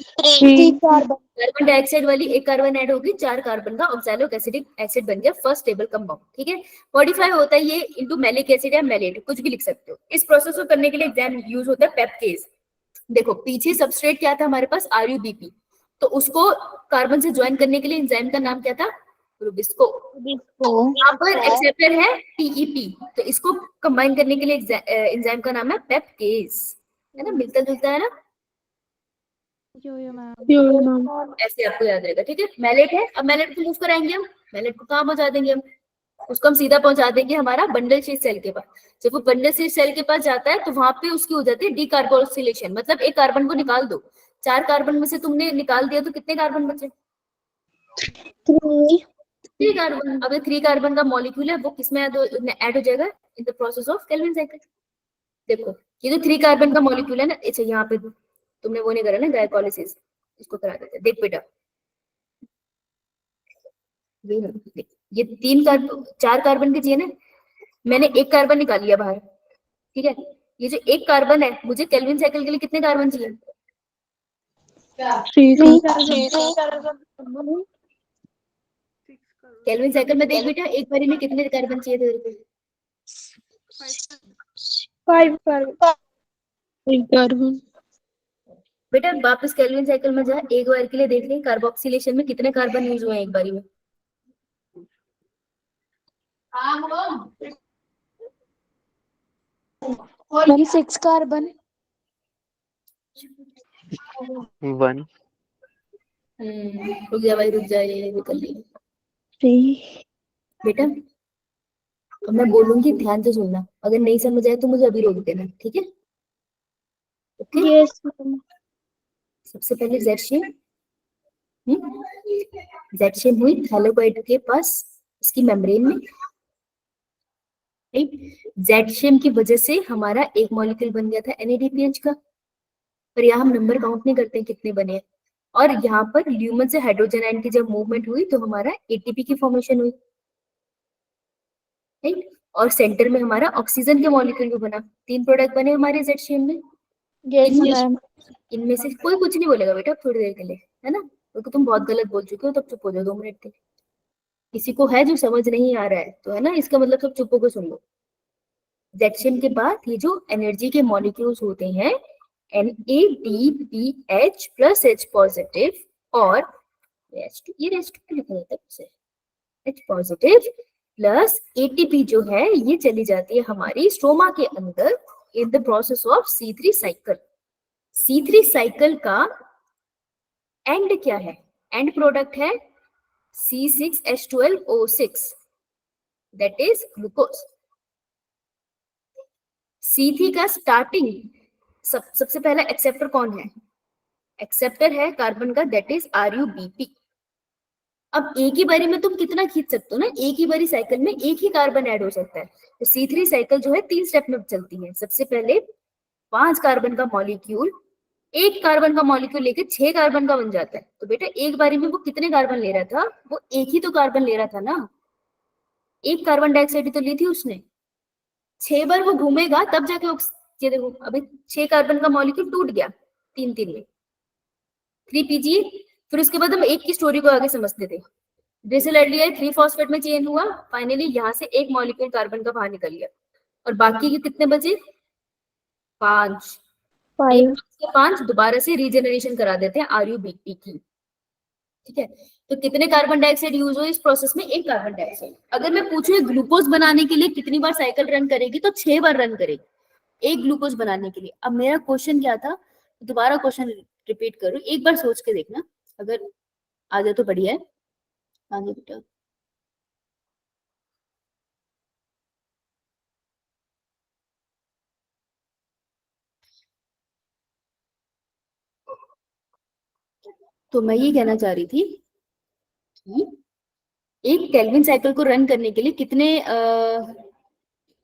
कार्बन। कार्बन डाइऑक्साइड वाली एक कार्बन ऐड होगी, 4 कार्बन का ऑक्सैलिक एसिडिक एसिड बन गया फर्स्ट स्टेबल कंपाउंड। ठीक है, मॉडिफाई होता है ये इनटू मैलिक एसिड या मैलेट, कुछ भी लिख सकते हो। इस प्रोसेस को करने के लिए एग्जाम यूज होता है पेपकेज। देखो पीछे सबस्ट्रेट क्या था हमारे पास? RUBP। तो उसको कार्बन से ज्वाइन करने के लिए एंजाइम का नाम क्या था? रुबिस्को। यहाँ पर एक्सेप्टर है TEP, तो इसको कंबाइन करने के लिए एंजाइम का नाम है पेपकेज। है ना, मिलता जुलता है ना, ऐसे आपको याद रहेगा। ठीक है, मैलेट है, अब मैलेट को मूव कराएंगे हम, मैलेट को कहाँ पहुंचा देंगे हम? उसको हम सीधा पहुंचा देंगे हमारा बंडल शीट सेल के पास। जब वो बंडल शीट सेल के पास जाता है तो वहां पे उसकी हो जाती है डीकार्बोक्सिलेशन, मतलब एक कार्बन को निकाल दो। 4 कार्बन में से तुमने निकाल दिया तो कितने कार्बन बचे? 3 कार्बन। अब ये 3 कार्बन का मॉलिक्यूल है वो किसमें ऐड हो जाएगा? In the process of Calvin cycle. देखो ये जो 3 कार्बन का मॉलिक्यूल है ना, अच्छा यहाँ पे तुमने वो नहीं करा ना ग्लाइकोलाइसिस, इसको करा देते हैं। देख बेटा, ये 4 कार्बन के चाहिए ना, मैंने एक कार्बन निकाल लिया बाहर। ठीक है, ये जो एक कार्बन है, मुझे केल्विन साइकिल के लिए कितने कार्बन चाहिए? 6 केल्विन साइकिल में देख बेटा, एक बारी में कितने कार्बन चाहिए थे तेरे को? 5 कार्बन। बेटा वापस केल्विन साइकिल में जा, एक बार के लिए देख ले कार्बोक्सिलेशन में कितने कार्बन यूज हुए हैं एक बारी में? Ma'am 6 carbon. 1. रुक जा भाई, रुक जा, ये निकल लिया 3 बेटा। अब मैं बोलूंगी ध्यान से सुनना, अगर नहीं समझ आए तो मुझे अभी रोक देना। ठीक है, ओके? यस सबसे पहले जेड शेप, जेड शेप हुई थैलेकोइड के पास, इसकी मेम्ब्रेन में। जेड शेप की वजह से हमारा एक मॉलिक्यूल बन गया था NADPH का, पर यहाँ हम नंबर काउंट नहीं करते हैं कितने बने। और यहाँ पर ल्यूमन से हाइड्रोजन आयन की जब मूवमेंट हुई तो हमारा ATP की फॉर्मेशन हुई, राइट? और सेंटर में हमारा ऑक्सीजन के मॉलिक्यूल भी बना। 3 प्रोडक्ट बने हमारे जेड शेप में। इनमें से कोई कुछ नहीं बोलेगा बेटा थोड़ी देर के लिए, है ना, क्योंकि तुम बहुत गलत बोल चुके हो, तब चुप हो जाओ 2 मिनट के लिए। किसी को है जो समझ नहीं आ रहा है तो, है ना, इसका मतलब सब चुप होकर सुन लो। जेड के बाद ये जो एनर्जी के मॉलिक्यूल्स होते हैं NADPH प्लस H पॉजिटिव और H2, ये H2 लिखा जाता है उसे, H पॉजिटिव प्लस ATP जो है ये चली जाती है हमारी स्ट्रोमा के अंदर in the process of C3 cycle. C3 cycle का एंड क्या है? एंड प्रोडक्ट है C6H12O6, that is glucose. C3 का स्टार्टिंग सबसे पहला एक्सेप्टर कौन है? एक्सेप्टर है कार्बन का, दैट इज RUBP। अब एक ही बारी में तुम कितना खींच सकते हो ना, एक ही बारी साइकिल में एक ही कार्बन ऐड हो सकता है। तो C3 साइकिल जो है 3 स्टेप में चलती है। सबसे पहले 5 कार्बन का मॉलिक्यूल, एक कार्बन का मॉलिक्यूल लेके 6 कार्बन का बन जाता है। तो बेटा एक बारी में वो कितने कार्बन ले रहा था? वो एक ही तो कार्बन ले रहा था ना, एक कार्बन डाइऑक्साइड तो ली थी उसने। 6 बार वो घूमेगा तब जाके ये देखो अभी 6 कार्बन का मॉलिक्यूल टूट गया 3 में, 3 PGA। फिर उसके बाद हम एक की स्टोरी को आगे समझते थे। डिसऑर्डरली 3 फॉस्फेट में चेंज हुआ, फाइनली यहाँ से एक मॉलिक्यूल कार्बन का बाहर निकल गया और बाकी के कितने बचे? 5, 5 से 5 दोबारा से रीजनरेशन करा देते हैं RuBt की, ठीक है। तो कितने कार्बन डाइऑक्साइड यूज हुए इस प्रोसेस में? 1 कार्बन डाइऑक्साइड। अगर मैं पूछूं ग्लूकोज बनाने के लिए कितनी बार साइकिल रन करेगी, तो 6 बार रन करेगी 1 ग्लूकोज बनाने के लिए। अब मेरा क्वेश्चन क्या था, दोबारा क्वेश्चन रिपीट करूं, एक बार सोच के देखना, अगर आ जाए तो बढ़िया है। आगे बेटा, तो मैं ये कहना चाह रही थी कि एक केल्विन साइकिल को रन करने के लिए कितने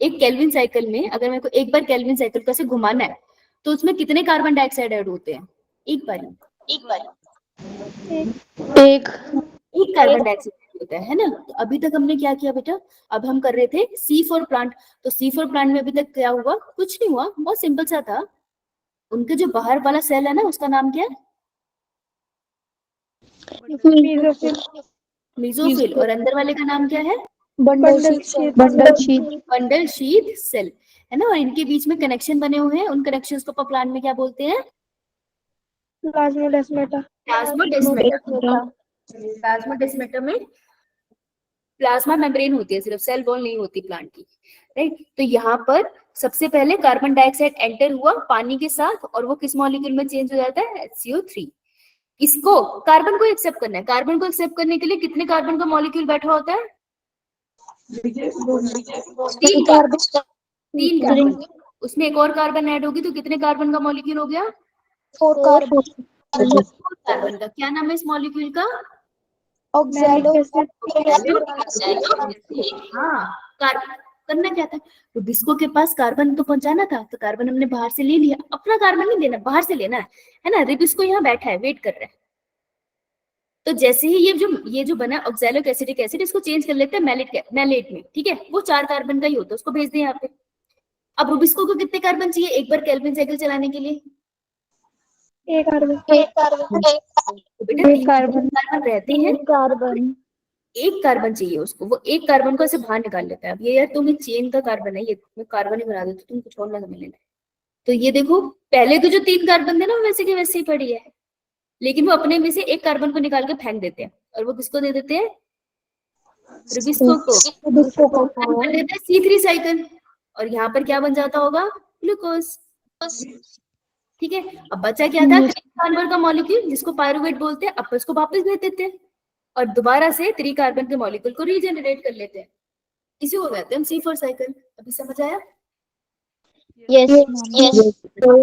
एक केल्विन साइकिल में अगर मेरे को एक बार केल्विन साइकिल को ऐसे घुमाना है, तो उसमें कितने कार्बन डाइऑक्साइड ऐड होते हैं एक बार? एक एक कार्बन डाइऑक्साइड होता है ना। तो अभी तक हमने क्या किया बेटा, अब हम कर रहे थे C4 प्लांट। तो C4 प्लांट में अभी तक क्या हुआ? कुछ नहीं हुआ, बहुत सिंपल सा था। उनके जो बाहर वाला सेल है ना, उसका नाम क्या है? मीजोफिल। और अंदर वाले का नाम क्या है? Bundle sheet bundle sheath cell, है ना। और इनके बीच में कनेक्शन बने हुए हैं, उन कनेक्शंस को प्लांट में क्या बोलते हैं? प्लाज्मोडेस्माटा। प्लाज्मोडेस्माटा में प्लाज्मा मेम्ब्रेन होती है, सिर्फ सेल वॉल नहीं होती प्लांट की, राइट। तो यहाँ पर सबसे पहले कार्बन डाइऑक्साइड एंटर हुआ पानी के साथ, और वो किस मॉलिक्यूल में चेंज हो जाता है? CO3। इसको कार्बन को एक्सेप्ट करना है। कार्बन को एक्सेप्ट करने के लिए कितने कार्बन का मॉलिक्यूल बैठा होता है? 3 कार्बन। उसमें एक और कार्बन ऐड होगी, तो कितने कार्बन का मॉलिक्यूल हो गया? 4 कार्बन कार्बन का क्या नाम है इस मॉलिक्यूल का? ऑक्सैलो हाँ, कार्बन करना क्या था, तो डिस्को के पास कार्बन तो पहुंचाना था, तो कार्बन हमने बाहर से ले लिया। अपना कार्बन नहीं देना, बाहर से लेना है ना। रिबिस्को यहाँ बैठा है, वेट कर रहा है। तो जैसे ही ये जो बना ऑक्सैलिक एसिटिक एसिड, इसको चेंज कर लेते हैं मैलेट में, ठीक है। वो 4 कार्बन का ही होता है, उसको भेज दें यहाँ पे। अब रुबिस्को को कितने कार्बन चाहिए एक बार केल्विन साइकिल चलाने के लिए? 1 कार्बन। तो बेटा 3 कार्बन रहते हैं, कार्बन। 1 कार्बन चाहिए उसको। वो 1 कार्बन को ऐसे बाहर निकाल लेता है। अब ये यार तुम्हें चेन का कार्बन है, ये मैं कार्बन ही बना देती, तुम कुछ और ना समझ लेना। तो ये देखो, पहले तो जो 3 कार्बन थे ना, वो वैसे के वैसे ही पड़ी है, लेकिन वो अपने में से 1 कार्बन को निकाल के फेंक देते हैं, और वो किसको दे देते हैं? रुबिस्को को। कर देते हैं C3 साइकिल, और यहाँ पर क्या बन जाता होगा? ग्लूकोज, ठीक है। अब बचा क्या था? 3 कार्बन का मॉलिक्यूल, जिसको पायरुवेट बोलते हैं। अब इसको वापस भेज देते हैं, और दोबारा से 3 कार्बन के मॉलिक्यूल को रीजनरेट कर लेते हैं। इसी को कहते हैं C4 साइकिल। अभी समझ आया?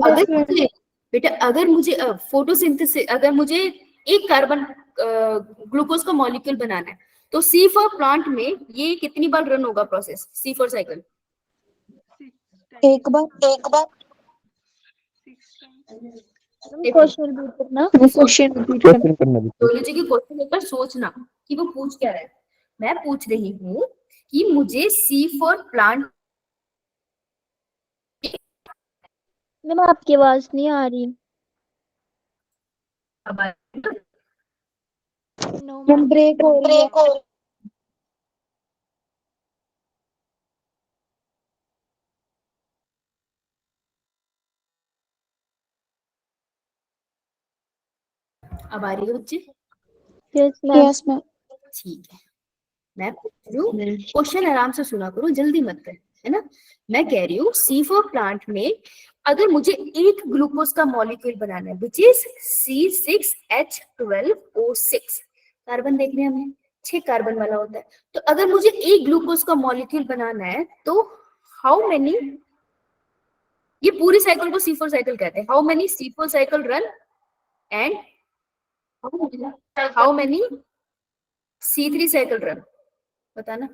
अगर बेटा अगर मुझे फोटोसिंथेसिस, अगर मुझे 1 कार्बन ग्लूकोज का मॉलिक्यूल बनाना है, तो C4 प्लांट में ये कितनी बार रन होगा प्रोसेस C4 साइकिल? 1 बार क्वेश्चन रिपीट करना। बायोलॉजी के क्वेश्चन एक बार सोचना कि वो पूछ क्या रहा है। मैं पूछ रही हूँ कि मुझे C4 प्लांट, मैम आपकी आवाज नहीं आ रही। ब्रेक हो रही है। अब आ रही है बच्चे? Yes ma'am. Yes ma'am. ठीक है, मैं पूछ रही हूँ, क्वेश्चन आराम से सुना करो, जल्दी मत कर, है ना। मैं कह रही हूँ C4 प्लांट में अगर मुझे 1 ग्लूकोज का मॉलिक्यूल बनाना है, विच इज C6H12O6, कार्बन देखने हमें 6 कार्बन वाला होता है। तो अगर मुझे 1 ग्लूकोज का मॉलिक्यूल बनाना है, तो हाउ मेनी, ये पूरी साइकिल को C4 साइकिल कहते हैं। How many C4 cycle run and how many C3 cycle run, बताना।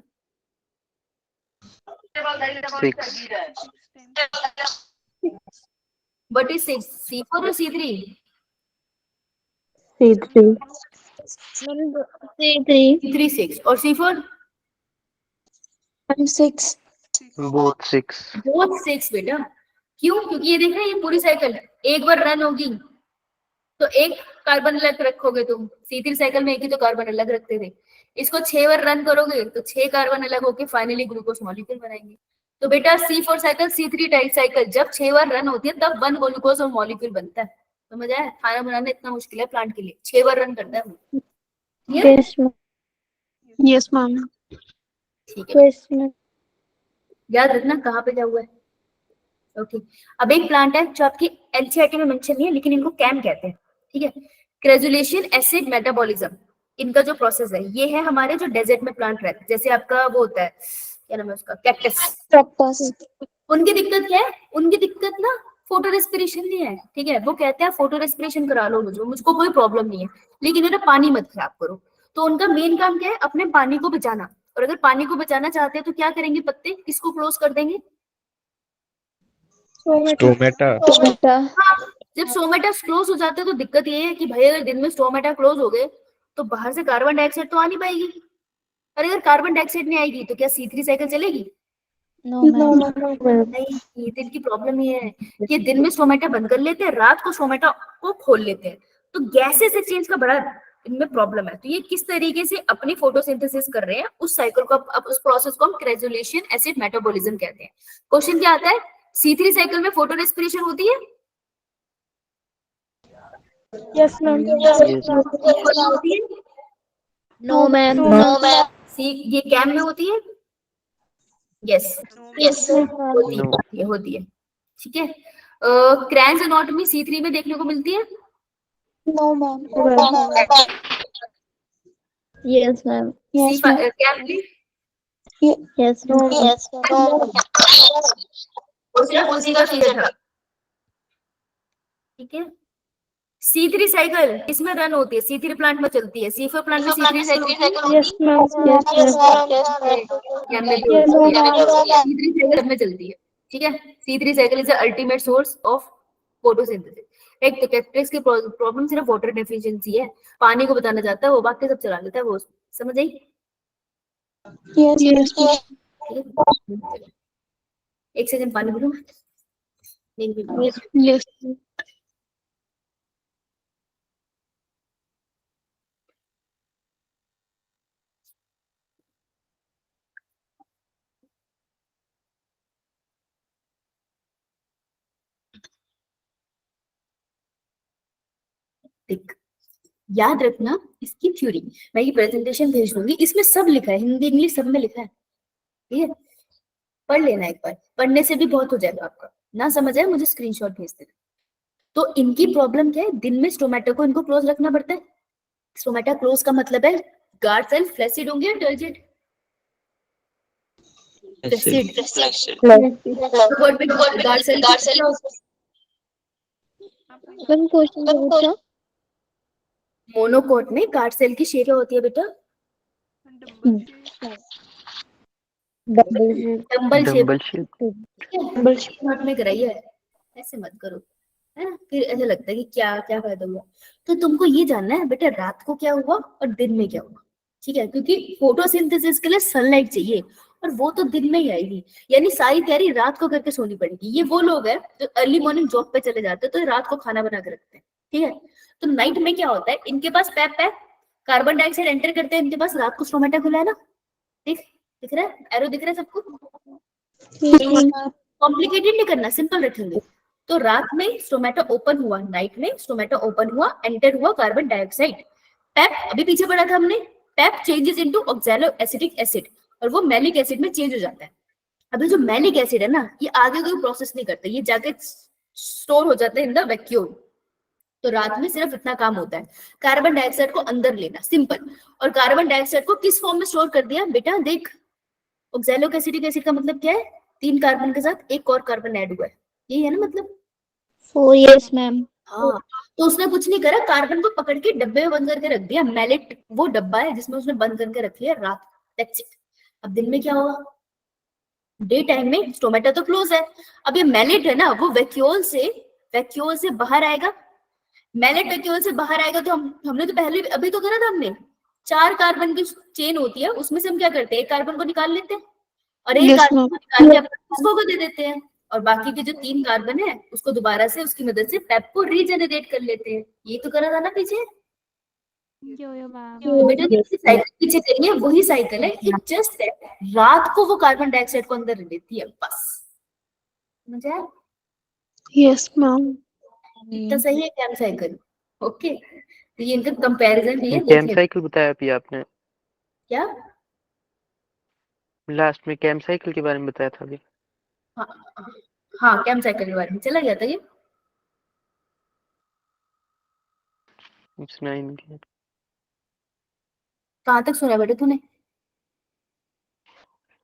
6 What is 6? C4 or C3? C3 6 और C4 6 both 6 both 6 बेटा। क्यों? क्योंकि ये देख रहे हैं, ये पूरी साइकिल एक बार रन होगी, तो 1 कार्बन अलग रखोगे तुम। C3 साइकिल में 1 ही तो कार्बन अलग रखते थे। इसको 6 बार रन करोगे, तो 6 कार्बन अलग होके फाइनली ग्लूकोज मॉलिक्यूल बनाएंगे। तो तो बेटा C4 cycle C3 die cycle जब 6 बार रन होती है तब 1 ग्लूकोज और मॉलिक्यूल बनता है। समझ आया? खाना बनाना इतना मुश्किल है प्लांट के लिए, 6 बार रन करता है वो। Yes ma'am. Yes ma'am. ठीक है, यस मैम। याद रखना कहाँ पे क्या हुआ है। ओके, अब एक प्लांट है जो आपकी एनसीईआरटी में मेंशन नहीं है लेकिन इनको कैम कहते हैं, ठीक है। क्रेजुलेशन एसिड मेटाबॉलिज्म, इनका जो प्रोसेस है ये है हमारे जो डेजर्ट में प्लांट रहते हैं, जैसे आपका वो होता है, क्या नाम है उसका, कैक्टस। प्रैक्टिस। उनकी दिक्कत क्या है? उनकी दिक्कत ना फोटो रेस्पिरेशन नहीं है, ठीक है। वो कहते हैं फोटो रेस्पिरेशन करा लो मुझको कोई प्रॉब्लम नहीं है, लेकिन मेरा पानी मत खराब करो। तो उनका मेन काम क्या है? अपने पानी को बचाना। और अगर पानी को बचाना चाहते हैं तो क्या करेंगे? पत्ते किसको क्लोज कर देंगे? स्टोमेटा। हाँ, जब स्टोमेटा क्लोज हो जाते हैं तो दिक्कत ये है कि भाई अगर दिन में स्टोमेटा क्लोज हो गए तो बाहर से कार्बन डाइऑक्साइड तो आ नहीं पाएगी। और अगर कार्बन डाइऑक्साइड नहीं आएगी तो क्या C3 साइकिल चलेगी? No ma'am. नहीं, ये दिन की प्रॉब्लम ये है कि दिन में स्टोमेटा बंद कर लेते हैं, रात को स्टोमेटा को खोल लेते हैं, तो गैसेस एक्सचेंज का बड़ा इनमें प्रॉब्लम है। तो ये किस तरीके से अपनी फोटोसिंथेसिस कर रहे हैं, उस साइकिल को उस प्रोसेस को हम क्रेजुलेशन एसिड मेटाबॉलिज्म कहते हैं। क्वेश्चन क्या आता है? C3 साइकिल में फोटो रेस्पिरेशन होती है? Yes ma'am. होती है? No ma'am. ये कैम में होती है? यस, यस होती है, ये होती है, ठीक है। क्रैंस एनाटॉमी C3 में देखने को मिलती है? No ma'am. Yes ma'am. CAM में यस मैम। वो सिर्फ उसी का फीचर था, ठीक है। C3 साइकिल किसमें रन होती है? C3 प्लांट में चलती है। C4 प्लांट में C3 साइकिल होती है? Yes ma'am. कैम में भी होती है। C3 साइकिल में चलती है, ठीक है। C3 cycle is the ultimate source of photosynthesis. एक तो कैक्टस की प्रॉब्लम सिर्फ वाटर डेफिशिएंसी है, पानी को बताना चाहता है वो, बाकी सब चला लेता है वो। समझ आई? यस। एक सेकंड पानी पीलूं। यस। देख, याद रखना इसकी थ्योरी, मैं ये प्रेजेंटेशन भेज दूंगी, इसमें सब लिखा है, हिंदी इंग्लिश सब में लिखा है, ठीक है। पढ़ लेना एक बार, पढ़ने से भी बहुत हो जाएगा आपका। ना समझ आए मुझे स्क्रीनशॉट भेज देना। तो इनकी प्रॉब्लम क्या है? दिन में स्टोमेटा को इनको क्लोज रखना पड़ता है। स्टोमेटा क्लोज का मतलब है गार्ड सेल फ्लैसिड होंगे या turgid? Flaccid. Guard cell ma'am question पूछा। मोनोकोट में गार्ड सेल की शेप क्या होती है बेटा? Dumbbell shape. डंबल शेप में कराइए, ऐसे मत करो, है ना, फिर ऐसा लगता है कि क्या क्या फायदा हुआ। तो तुमको ये जानना है बेटा रात को क्या हुआ और दिन में क्या हुआ, ठीक है। क्योंकि फोटोसिंथेसिस के लिए सनलाइट चाहिए और वो तो दिन में ही आएगी, यानी सारी तैयारी रात को करके सोनी पड़ेगी। ये वो लोग हैं जो अर्ली मॉर्निंग जॉब पे चले जाते हैं तो रात को खाना बना के रखते हैं, ठीक है। तो नाइट में क्या होता है? इनके पास पैप है, कार्बन डाइऑक्साइड एंटर करते हैं इनके पास, रात को स्टोमेटा खुला है ना, दिख रहा है? एरो दिख रहा है सबको? कॉम्प्लिकेटेड नहीं करना, सिंपल रखेंगे। तो रात में स्टोमेटा ओपन हुआ, नाइट में स्टोमेटा ओपन हुआ, एंटर हुआ कार्बन डाइऑक्साइड। पैप अभी पीछे पढ़ा था हमने, PEP changes into oxaloacetic acid और वो मैलिक एसिड में चेंज हो जाता है। अभी जो मैलिक एसिड है ना, ये आगे कोई प्रोसेस नहीं करता, ये जाके स्टोर हो जाता है इन द वैक्यूम। तो रात में सिर्फ इतना काम होता है, कार्बन डाइऑक्साइड को अंदर लेना, सिंपल। और कार्बन डाइऑक्साइड को किस फॉर्म में स्टोर कर दिया बेटा? देख, ऑक्सैलिक एसिटिक एसिड का मतलब क्या है? 3 कार्बन के साथ एक और कार्बन ऐड हुआ है, यही है ना मतलब? 4 यस मैम। हाँ, तो उसने कुछ नहीं करा, कार्बन को पकड़ के डब्बे में बंद करके रख दिया। मैलेट वो डब्बा है जिसमें उसने बंद करके रख लिया रात, दैट्स इट। अब दिन में क्या होगा? डे टाइम में स्टोमेटा तो क्लोज है, अब ये मैलेट है ना, वो वैक्यूल से बाहर आएगा। मैलेट वैक्यूल से बाहर आएगा तो हमने तो पहले अभी तो करा था हमने, 4 कार्बन की चेन होती है, उसमें से हम क्या करते हैं? एक कार्बन को निकाल लेते हैं और एक कार्बन को निकाल के अपने को दे देते हैं, और बाकी के जो 3 कार्बन है उसको दोबारा से उसकी मदद से पेप को रीजेनरेट कर लेते हैं। ये तो करा था ना पीछे, यो मैम। तो बेटा जो साइकिल पीछे करी है वही साइकिल है, इट जस्ट रात को वो कार्बन डाइऑक्साइड को अंदर लेती है बस। समझ आया? Yes, ma'am. इतना सही है कैम साइकिल। ओके, तो ये इनका कंपैरिजन है, कैम देख ले। साइकिल बताया अभी आपने, क्या? लास्ट में कैम साइकिल के बारे में बताया था अभी। हाँ हाँ, कैम साइकिल के बारे में चला गया था ये। सुना ही नहीं दिया। कहाँ तक सुना बेटा तूने?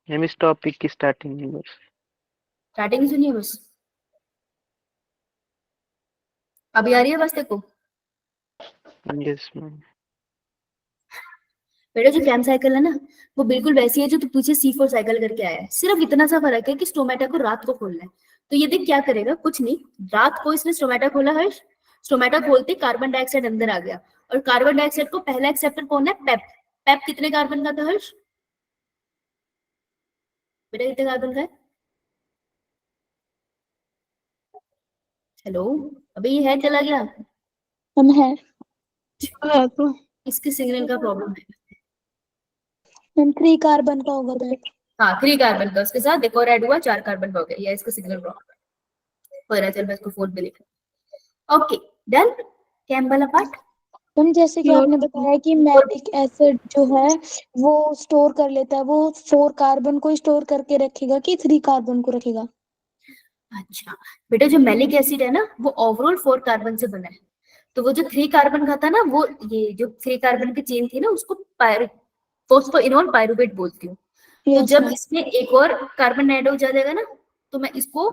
हम इस टॉपिक की स्टार्टिंग में बस। स्टार्टिंग सुनी है बस? अभी आ रही है बस देखो। Yes ma'am. बेटा जो कैम साइकिल है ना, वो बिल्कुल वैसी है जो तू पीछे C4 साइकिल करके आया है। सिर्फ इतना सा फर्क है कि स्टोमेटा को रात को खोलना है। तो ये देख क्या करेगा, कुछ नहीं, रात को इसने स्टोमेटा खोला है, स्टोमेटा खोलते कार्बन डाइऑक्साइड अंदर आ गया, और कार्बन डाइऑक्साइड को पहला एक्सेप्टर कौन है? पेप। पेप कितने कार्बन का था हर्ष? बेटा कितने कार्बन का है? हेलो, अभी ये है चला गया? हम है तो इसके सिग्नल का प्रॉब्लम है। हम 3 कार्बन का होगा दैट। हाँ 3 कार्बन का, उसके साथ देखो ऐड हुआ 4 कार्बन का हो गया, या इसका सिग्नल प्रॉब्लम है। चल मैं इसको 4 पे लिखा। Okay done. कैम वाला पार्ट। हम जैसे कि आपने बताया कि मैलिक एसिड जो है वो स्टोर कर लेता है, वो 4 कार्बन को स्टोर करके रखेगा कि 3 कार्बन को रखेगा? अच्छा बेटा, जो मैलिक एसिड है ना वो ओवरऑल 4 कार्बन से बना है। तो वो जो 3 कार्बन का था ना, वो ये जो 3 कार्बन की चेन थी ना, उसको फोस्फोइनोल पायरुवेट बोलती हूँ। तो जब इसमें एक और कार्बन ऐड हो जाएगा ना, तो मैं इसको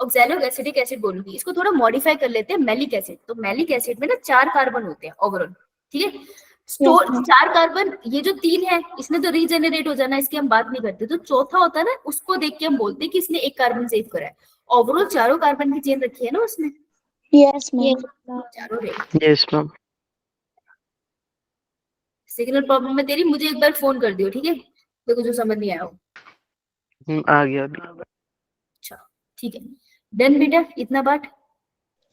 ऑक्सैलिक एसिडिक एसिड बोलूंगी। इसको थोड़ा मॉडिफाई कर लेते हैं मैलिक एसिड। तो मैलिक एसिड में ना 4 कार्बन होते हैं ओवरऑल, ठीक है। स्टोर 4 कार्बन, ये जो 3 है इसने तो रीजेनरेट हो जाना, इसकी हम बात नहीं करते। तो चौथा होता है ना, उसको देख के हम बोलते हैं कि इसने 1 कार्बन सेव करा है। ओवरऑल चारों कार्बन की चेन रखी है ना उसने। Yes ma'am. चारों rate. Yes ma'am. Signal problem है तेरी, मुझे एक बार फोन कर दियो, ठीक है? देखो जो समझ नहीं आया हो। आ गया अभी। अच्छा ठीक है, डन बेटा इतना part.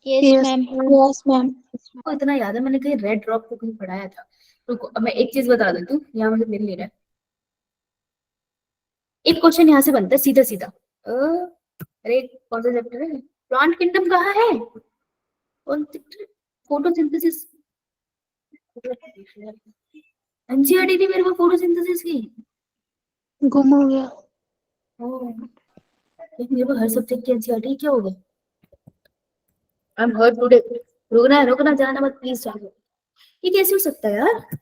Yes ma'am. Yes ma'am. को इतना याद है, मैंने कहीं रेड ड्रॉप को कहीं पढ़ाया था। रुको, अब मैं एक चीज बता देती हूँ, यहाँ मुझे मिल नहीं रहा है। एक क्वेश्चन यहाँ से बनता है सीधा सीधा। अरे कौन सा चैप्टर है? प्लांट किंगडम कहाँ है? कौन? फोटोसिंथेसिस। एनसीईआरटी थी मेरे को फोटोसिंथेसिस की। गुम हो गया। मेरे को हर सब्जेक्ट की एनसीईआरटी क्या हो गया? I am hurt today. रुकना जाना मत प्लीज जाओ। ये कैसे हो सकता है यार?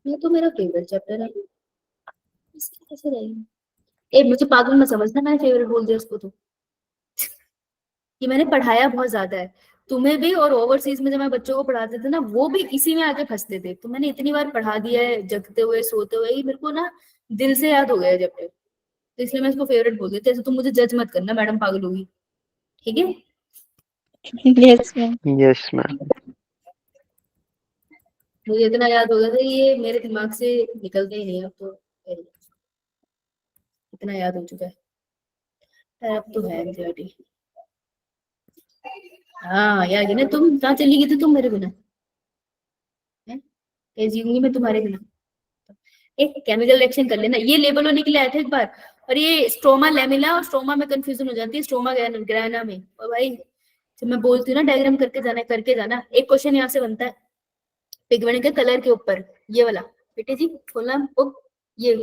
ये तो मेरा फेवरेट चैप्टर है, इसकी कैसे रहेगी? ए मुझे पागल मत समझना, मैंने फेवरेट बोल दिया उसको तो। कि मैंने पढ़ाया बहुत ज्यादा है तुम्हें भी, और ओवरसीज में जब मैं बच्चों को पढ़ाते थे ना, वो भी इसी में आके फंसते थे। तो मैंने इतनी बार पढ़ा दिया है, जगते हुए सोते हुए, ही मेरे को ना दिल से याद हो गया है चैप्टर। तो इसलिए मैं इसको फेवरेट बोल देती हूँ। ऐसे तुम मुझे जज मत करना, मैडम पागल होगी, ठीक है? Yes ma'am. Yes ma'am. मुझे इतना याद हो गया था, ये मेरे दिमाग से निकलता ही नहीं है अब तो। इतना याद हो चुका है अब तो है एनसीईआरटी। हाँ याद है ना, तुम कहाँ चली गई थी तुम मेरे बिना? कैसे जीऊंगी मैं तुम्हारे बिना? एक केमिकल रिएक्शन कर लेना, ये लेबल होने के लिए आया था एक बार। और ये स्ट्रोमा लेमिला और स्ट्रोमा में कंफ्यूजन हो जाती है, स्ट्रोमा ग्रैना में। और भाई जब मैं बोलती हूँ ना डायग्राम करके जाना। एक क्वेश्चन यहाँ से बनता है पिगमेंट के कलर के ऊपर, ये वाला। बेटे जी खोलना बुक। ये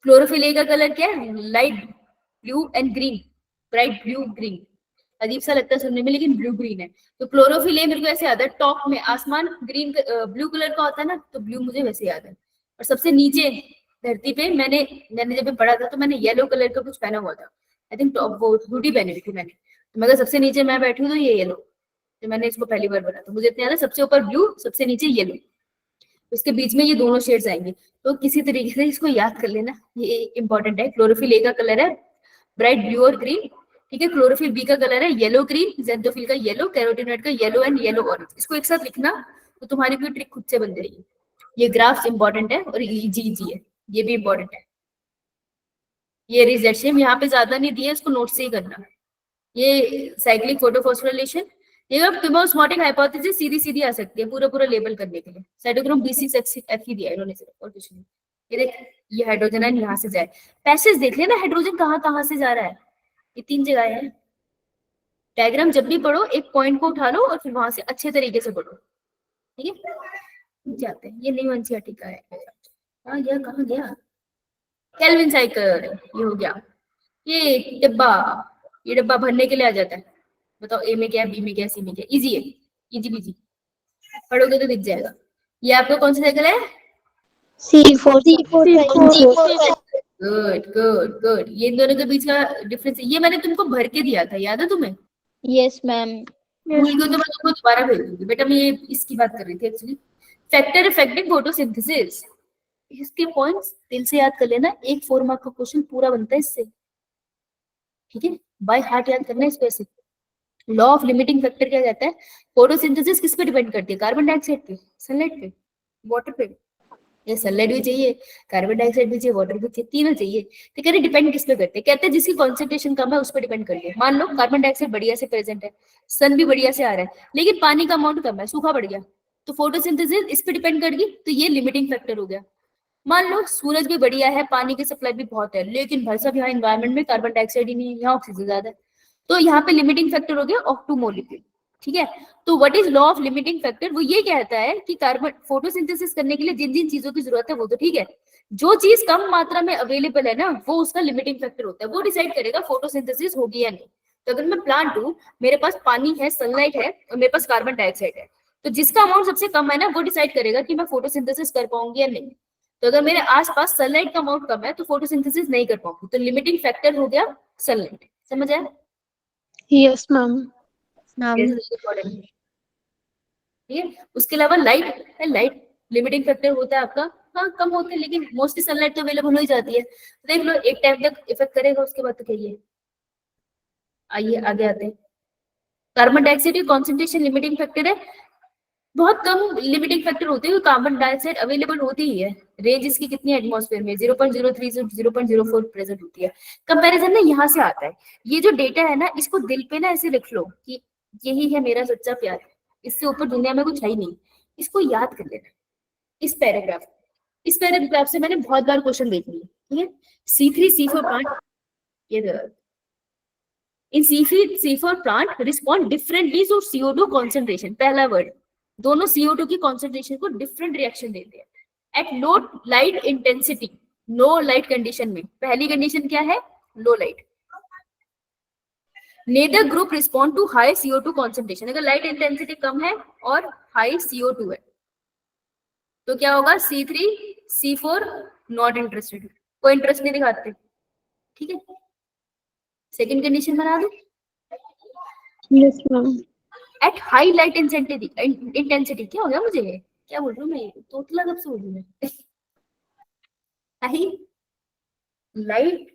क्लोरोफिल ए का कलर क्या है? Light blue and green, bright blue green. अजीब सा लगता है सुनने में, लेकिन ब्लू ग्रीन है। तो क्लोरोफिल ए मेरे को ऐसे याद है, टॉप में आसमान ग्रीन ब्लू कलर का होता है ना, तो ब्लू मुझे वैसे याद है। और सबसे नीचे धरती पे मैंने जब पढ़ा था तो मैंने येलो कलर का कुछ पहना हुआ था। आई थिंक टॉप वो हुडी पहनी हुई थी मैंने। तो मगर सबसे नीचे मैं बैठी हूँ तो ये येलो। तो मैंने इसको पहली बार पढ़ा, तो मुझे इतना याद है, सबसे ऊपर ब्लू, सबसे नीचे येलो, उसके बीच में ये दोनों शेड्स आएंगे। तो किसी तरीके से इसको याद कर लेना, ये इंपॉर्टेंट है। क्लोरोफिल ए का कलर है ब्राइट ब्लू और ग्रीन, ठीक है। क्लोरोफिल बी का कलर है येलो ग्रीन, ज़ैंथोफिल का येलो, कैरोटीनॉइड का येलो एंड येलो ऑरेंज। इसको एक साथ लिखना तो तुम्हारी कोई ट्रिक खुद से बन जाएगी। ये ग्राफ्स इंपॉर्टेंट है, और जी है, ये भी इंपॉर्टेंट है। ये रिजेक्शन यहाँ पे ज्यादा नहीं दिए, इसको नोट से ही करना। ये साइक्लिक फोटोफॉस्फोरिलेशन, ये कीमोस्मोटिक हाइपोथेसिस सीधी सीधी आ सकती है पूरा पूरा लेबल करने के लिए। साइटोक्रोम B6F ही दिया है इन्होंने सिर्फ, और कुछ नहीं। ये देख, ये हाइड्रोजन है, यहाँ से जाए, पैसेज देख लेना हाइड्रोजन कहाँ कहाँ से जा रहा है, ये 3 जगह है। डायग्राम जब भी पढ़ो एक पॉइंट को उठा लो और फिर वहां से अच्छे तरीके से पढ़ो, ठीक है। जाते हैं, ये नहीं एनसीईआरटी का है। हाँ गया, कहाँ गया, केल्विन साइकिल, ये हो गया। ये डब्बा भरने के लिए आ जाता है। बताओ ए में क्या है, बी में क्या है, सी में क्या है। इजी है, इजी बीजी, पढ़ोगे तो दिख जाएगा। ये आपका कौन सा साइकिल है? C4 good good good. ये इन दोनों के बीच का डिफरेंस है, ये मैंने तुमको भर के दिया था, याद है तुम्हें? Yes ma'am. भूल गए तो मैं तुमको दोबारा भेज दूंगी। बेटा मैं ये इसकी बात कर रही थी एक्चुअली, फैक्टर इफेक्टिंग फोटोसिंथेसिस। इसके पॉइंट्स दिल से याद कर लेना, एक 4 मार्क का क्वेश्चन पूरा बनता है इससे, ठीक है। बाय हार्ट याद करना है इसको ऐसे। लॉ ऑफ लिमिटिंग फैक्टर क्या कहता है? फोटोसिंथेसिस किस पे डिपेंड करती है? कार्बन डाइऑक्साइड पे, सनलाइट पे, वाटर पे। ये सनलाइट भी चाहिए, कार्बन डाइऑक्साइड भी चाहिए, वाटर भी चाहिए, तीनों चाहिए। तो कह रहे डिपेंड किस पे करते हैं? कहते हैं जिसकी कॉन्सेंट्रेशन कम है उस पर डिपेंड करती है। मान लो कार्बन डाइऑक्साइड बढ़िया से प्रेजेंट है, सन भी बढ़िया से आ रहा है, लेकिन पानी का अमाउंट कम है, सूखा बढ़ गया, तो फोटोसिंथेसिस इस पे डिपेंड करेगी, तो ये लिमिटिंग फैक्टर हो गया। मान लो सूरज भी बढ़िया है, पानी की सप्लाई भी बहुत है, लेकिन भाई साहब यहाँ एनवायरमेंट में कार्बन डाइऑक्साइड ही नहीं है, यहाँ ऑक्सीजन ज्यादा है, तो यहाँ पे लिमिटिंग फैक्टर हो गया ऑफ 2 मॉलिक्यूल, ठीक है। तो what is law of limiting factor? वो ये कहता है कि कार्बन फोटोसिंथेसिस करने के लिए जिन जिन चीजों की जरूरत है वो तो ठीक है, जो चीज कम मात्रा में अवेलेबल है ना वो उसका लिमिटिंग फैक्टर होता है, वो डिसाइड करेगा फोटोसिंथेसिस होगी या नहीं। तो अगर मैं प्लांट हूँ, मेरे पास पानी है, सनलाइट है और मेरे पास कार्बन डाइऑक्साइड है, तो जिसका अमाउंट सबसे कम है ना वो डिसाइड करेगा कि मैं फोटोसिंथेसिस कर पाऊंगी या नहीं। तो अगर मेरे आसपास सनलाइट का अमाउंट कम है तो फोटोसिंथेसिस नहीं कर पाऊंगी, तो लिमिटिंग फैक्टर हो गया सनलाइट। समझ आया? Yes ma'am. ठीक है। उसके अलावा लाइट है, लाइट लिमिटिंग फैक्टर होता है आपका, हाँ कम होते हैं लेकिन मोस्टली सनलाइट तो अवेलेबल हो ही जाती है। देख लो एक टाइम तक इफेक्ट करेगा, उसके बाद तो कहिए। आइए आगे आते हैं। कार्बन डाइऑक्साइड की कॉन्सेंट्रेशन लिमिटिंग फैक्टर है, बहुत कम लिमिटिंग फैक्टर होते हैं, कार्बन डाइऑक्साइड अवेलेबल होती ही है। रेंज इसकी कितनी है एटमॉस्फेयर में? 0.03 से 0.04 प्रेजेंट होती है। कंपैरिजन ना यहाँ से आता है, ये जो डेटा है ना इसको दिल पे ना ऐसे लिख लो कि यही है मेरा सच्चा प्यार, इससे ऊपर दुनिया में कुछ है ही नहीं, इसको याद कर लेना। इस पैराग्राफ से मैंने बहुत बार क्वेश्चन देख लिए, ठीक है। C3C4 प्लांट, ये इन C3C4 plant respond differently to CO2 concentration. पहला वर्ड, दोनों CO2 की कॉन्सेंट्रेशन को डिफरेंट रिएक्शन देते हैं at low light intensity, low light condition में। पहली कंडीशन क्या है? Low light. Neither group respond to high CO2 concentration, अगर लाइट इंटेंसिटी कम है और हाई CO2 है तो क्या होगा? C3C4 नॉट इंटरेस्टेड, कोई इंटरेस्ट नहीं दिखाते, ठीक है। सेकंड कंडीशन बना दो। Yes ma'am. At high light intensity, क्या हो गया मुझे, क्या बोल रही हूँ मैं, तोतला कब से बोल रही हूँ मैं? हाई लाइट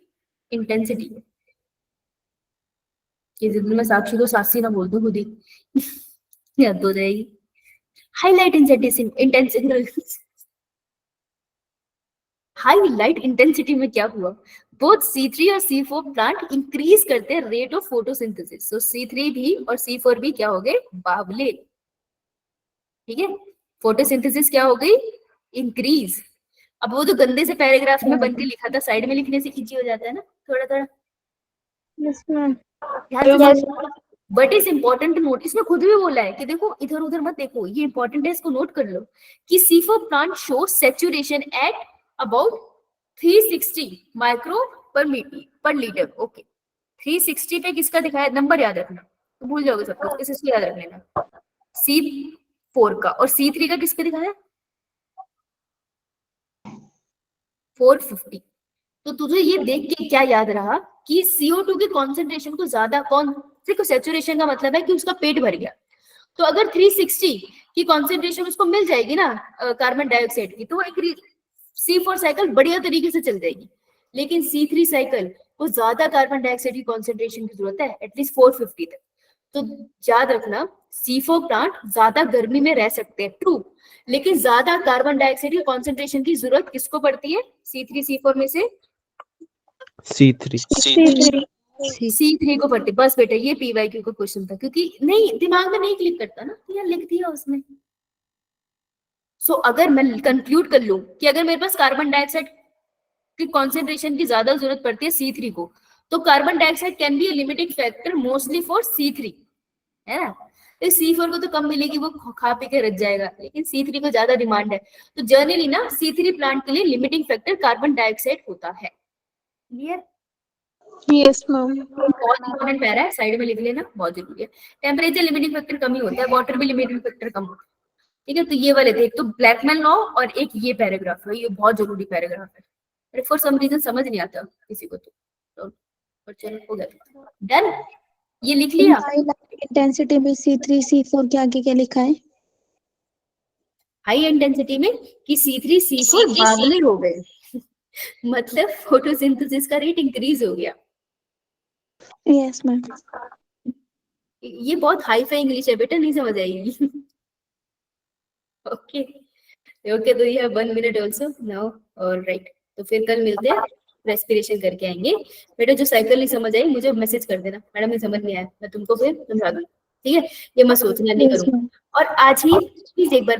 इंटेंसिटी, ये जिंदगी में साक्षी को साक्षी ना बोल दो खुद ही याद हो जाएगी। High light intensity, high light intensity में क्या हुआ? बोथ C3 और C4 प्लांट इंक्रीज करते हैं rate of photosynthesis, so C3 भी और C4 भी क्या हो गए? बावले, ठीक है। फोटोसिंथेसिस क्या हो गई? इंक्रीज। अब वो तो गंदे से पैराग्राफ में बन के लिखा था, साइड में लिखने से इजी हो जाता है ना थोड़ा थोड़ा। Yes ma'am. But is important to note, इसमें खुद भी बोला है कि देखो इधर उधर मत देखो, ये इंपॉर्टेंट है, इसको नोट कर लो कि C4 plant show saturation at about 360 micro पर लीटर। ओके, 360 पे किसका दिखाया? नंबर याद रखना, तो भूल जाओगे सब कुछ, इसको याद रख लेना। C4 का, और C3 का किसका दिखाया? 450। तो तुझे ये देख के क्या याद रहा कि CO2 की कॉन्सेंट्रेशन को ज्यादा, कौन देखो सैचुरेशन का मतलब है कि उसका पेट भर गया, तो अगर 360 की कॉन्सेंट्रेशन उसको मिल जाएगी ना कार्बन डाइऑक्साइड की, तो एक C4 साइकिल बढ़िया तरीके से चल जाएगी। लेकिन C3 साइकिल को ज्यादा कार्बन डाइऑक्साइड की कॉन्सेंट्रेशन की जरूरत है, एटलीस्ट 450 तक। तो याद रखना C4 प्लांट ज्यादा गर्मी में रह सकते हैं, ट्रू, लेकिन ज्यादा कार्बन डाइऑक्साइड की कॉन्सेंट्रेशन की जरूरत किसको पड़ती है? C3 C4 में से C3 C3 को पढ़ते, बस बेटा ये PYQ का क्वेश्चन था, क्योंकि नहीं दिमाग में नहीं क्लिक करता ना, तो यार लिख दिया उसने। सो अगर मैं कंक्लूड कर लूं कि अगर मेरे पास कार्बन डाइऑक्साइड की कॉन्सेंट्रेशन की ज्यादा जरूरत पड़ती है C3 को, तो carbon dioxide can be A limiting factor mostly for C3, है ना। तो C4 को तो कम मिलेगी, वो खा पी के रख जाएगा, लेकिन C3 को ज्यादा डिमांड है। तो जनरली ना C3 प्लांट के लिए लिमिटिंग फैक्टर कार्बन डाइऑक्साइड होता है। क्लियर? Yes ma'am. बहुत इंपॉर्टेंट पैरा है, साइड में लिख लेना, बहुत जरूरी है। टेम्परेचर लिमिटिंग फैक्टर कम ही होता है, वाटर भी लिमिटिंग फैक्टर कम होता है। ठीक है, तो ये वाले थे, एक तो ब्लैकमैन लॉ और एक ये पैराग्राफ है, ये बहुत जरूरी पैराग्राफ है, फॉर सम रीजन समझ नहीं आता किसी को, तो चलो हो गया, डन। ये लिख लिया। इंटेंसिटी में C3 C4 के आगे क्या लिखा है? हाई इंटेंसिटी में कि C3 C4 बागले हो गए मतलब फोटोसिंथेसिस का रेट इंक्रीज हो गया। Yes ma'am. ये बहुत हाई फाई इंग्लिश है बेटा, नहीं समझ आएगी ओके ओके, तो ये 1 मिनट ऑल्सो नाउ, और राइट। तो फिर कल मिलते हैं, रेस्पिरेशन करके आएंगे। बेटा जो साइकिल नहीं समझ आई मुझे मैसेज कर देना, मैडम ये समझ नहीं आया, मैं तुमको फिर समझा दूंगी। ठीक है, ये मैं सोचना नहीं Yes, करूंगा। ma'am. और आज ही प्लीज एक बार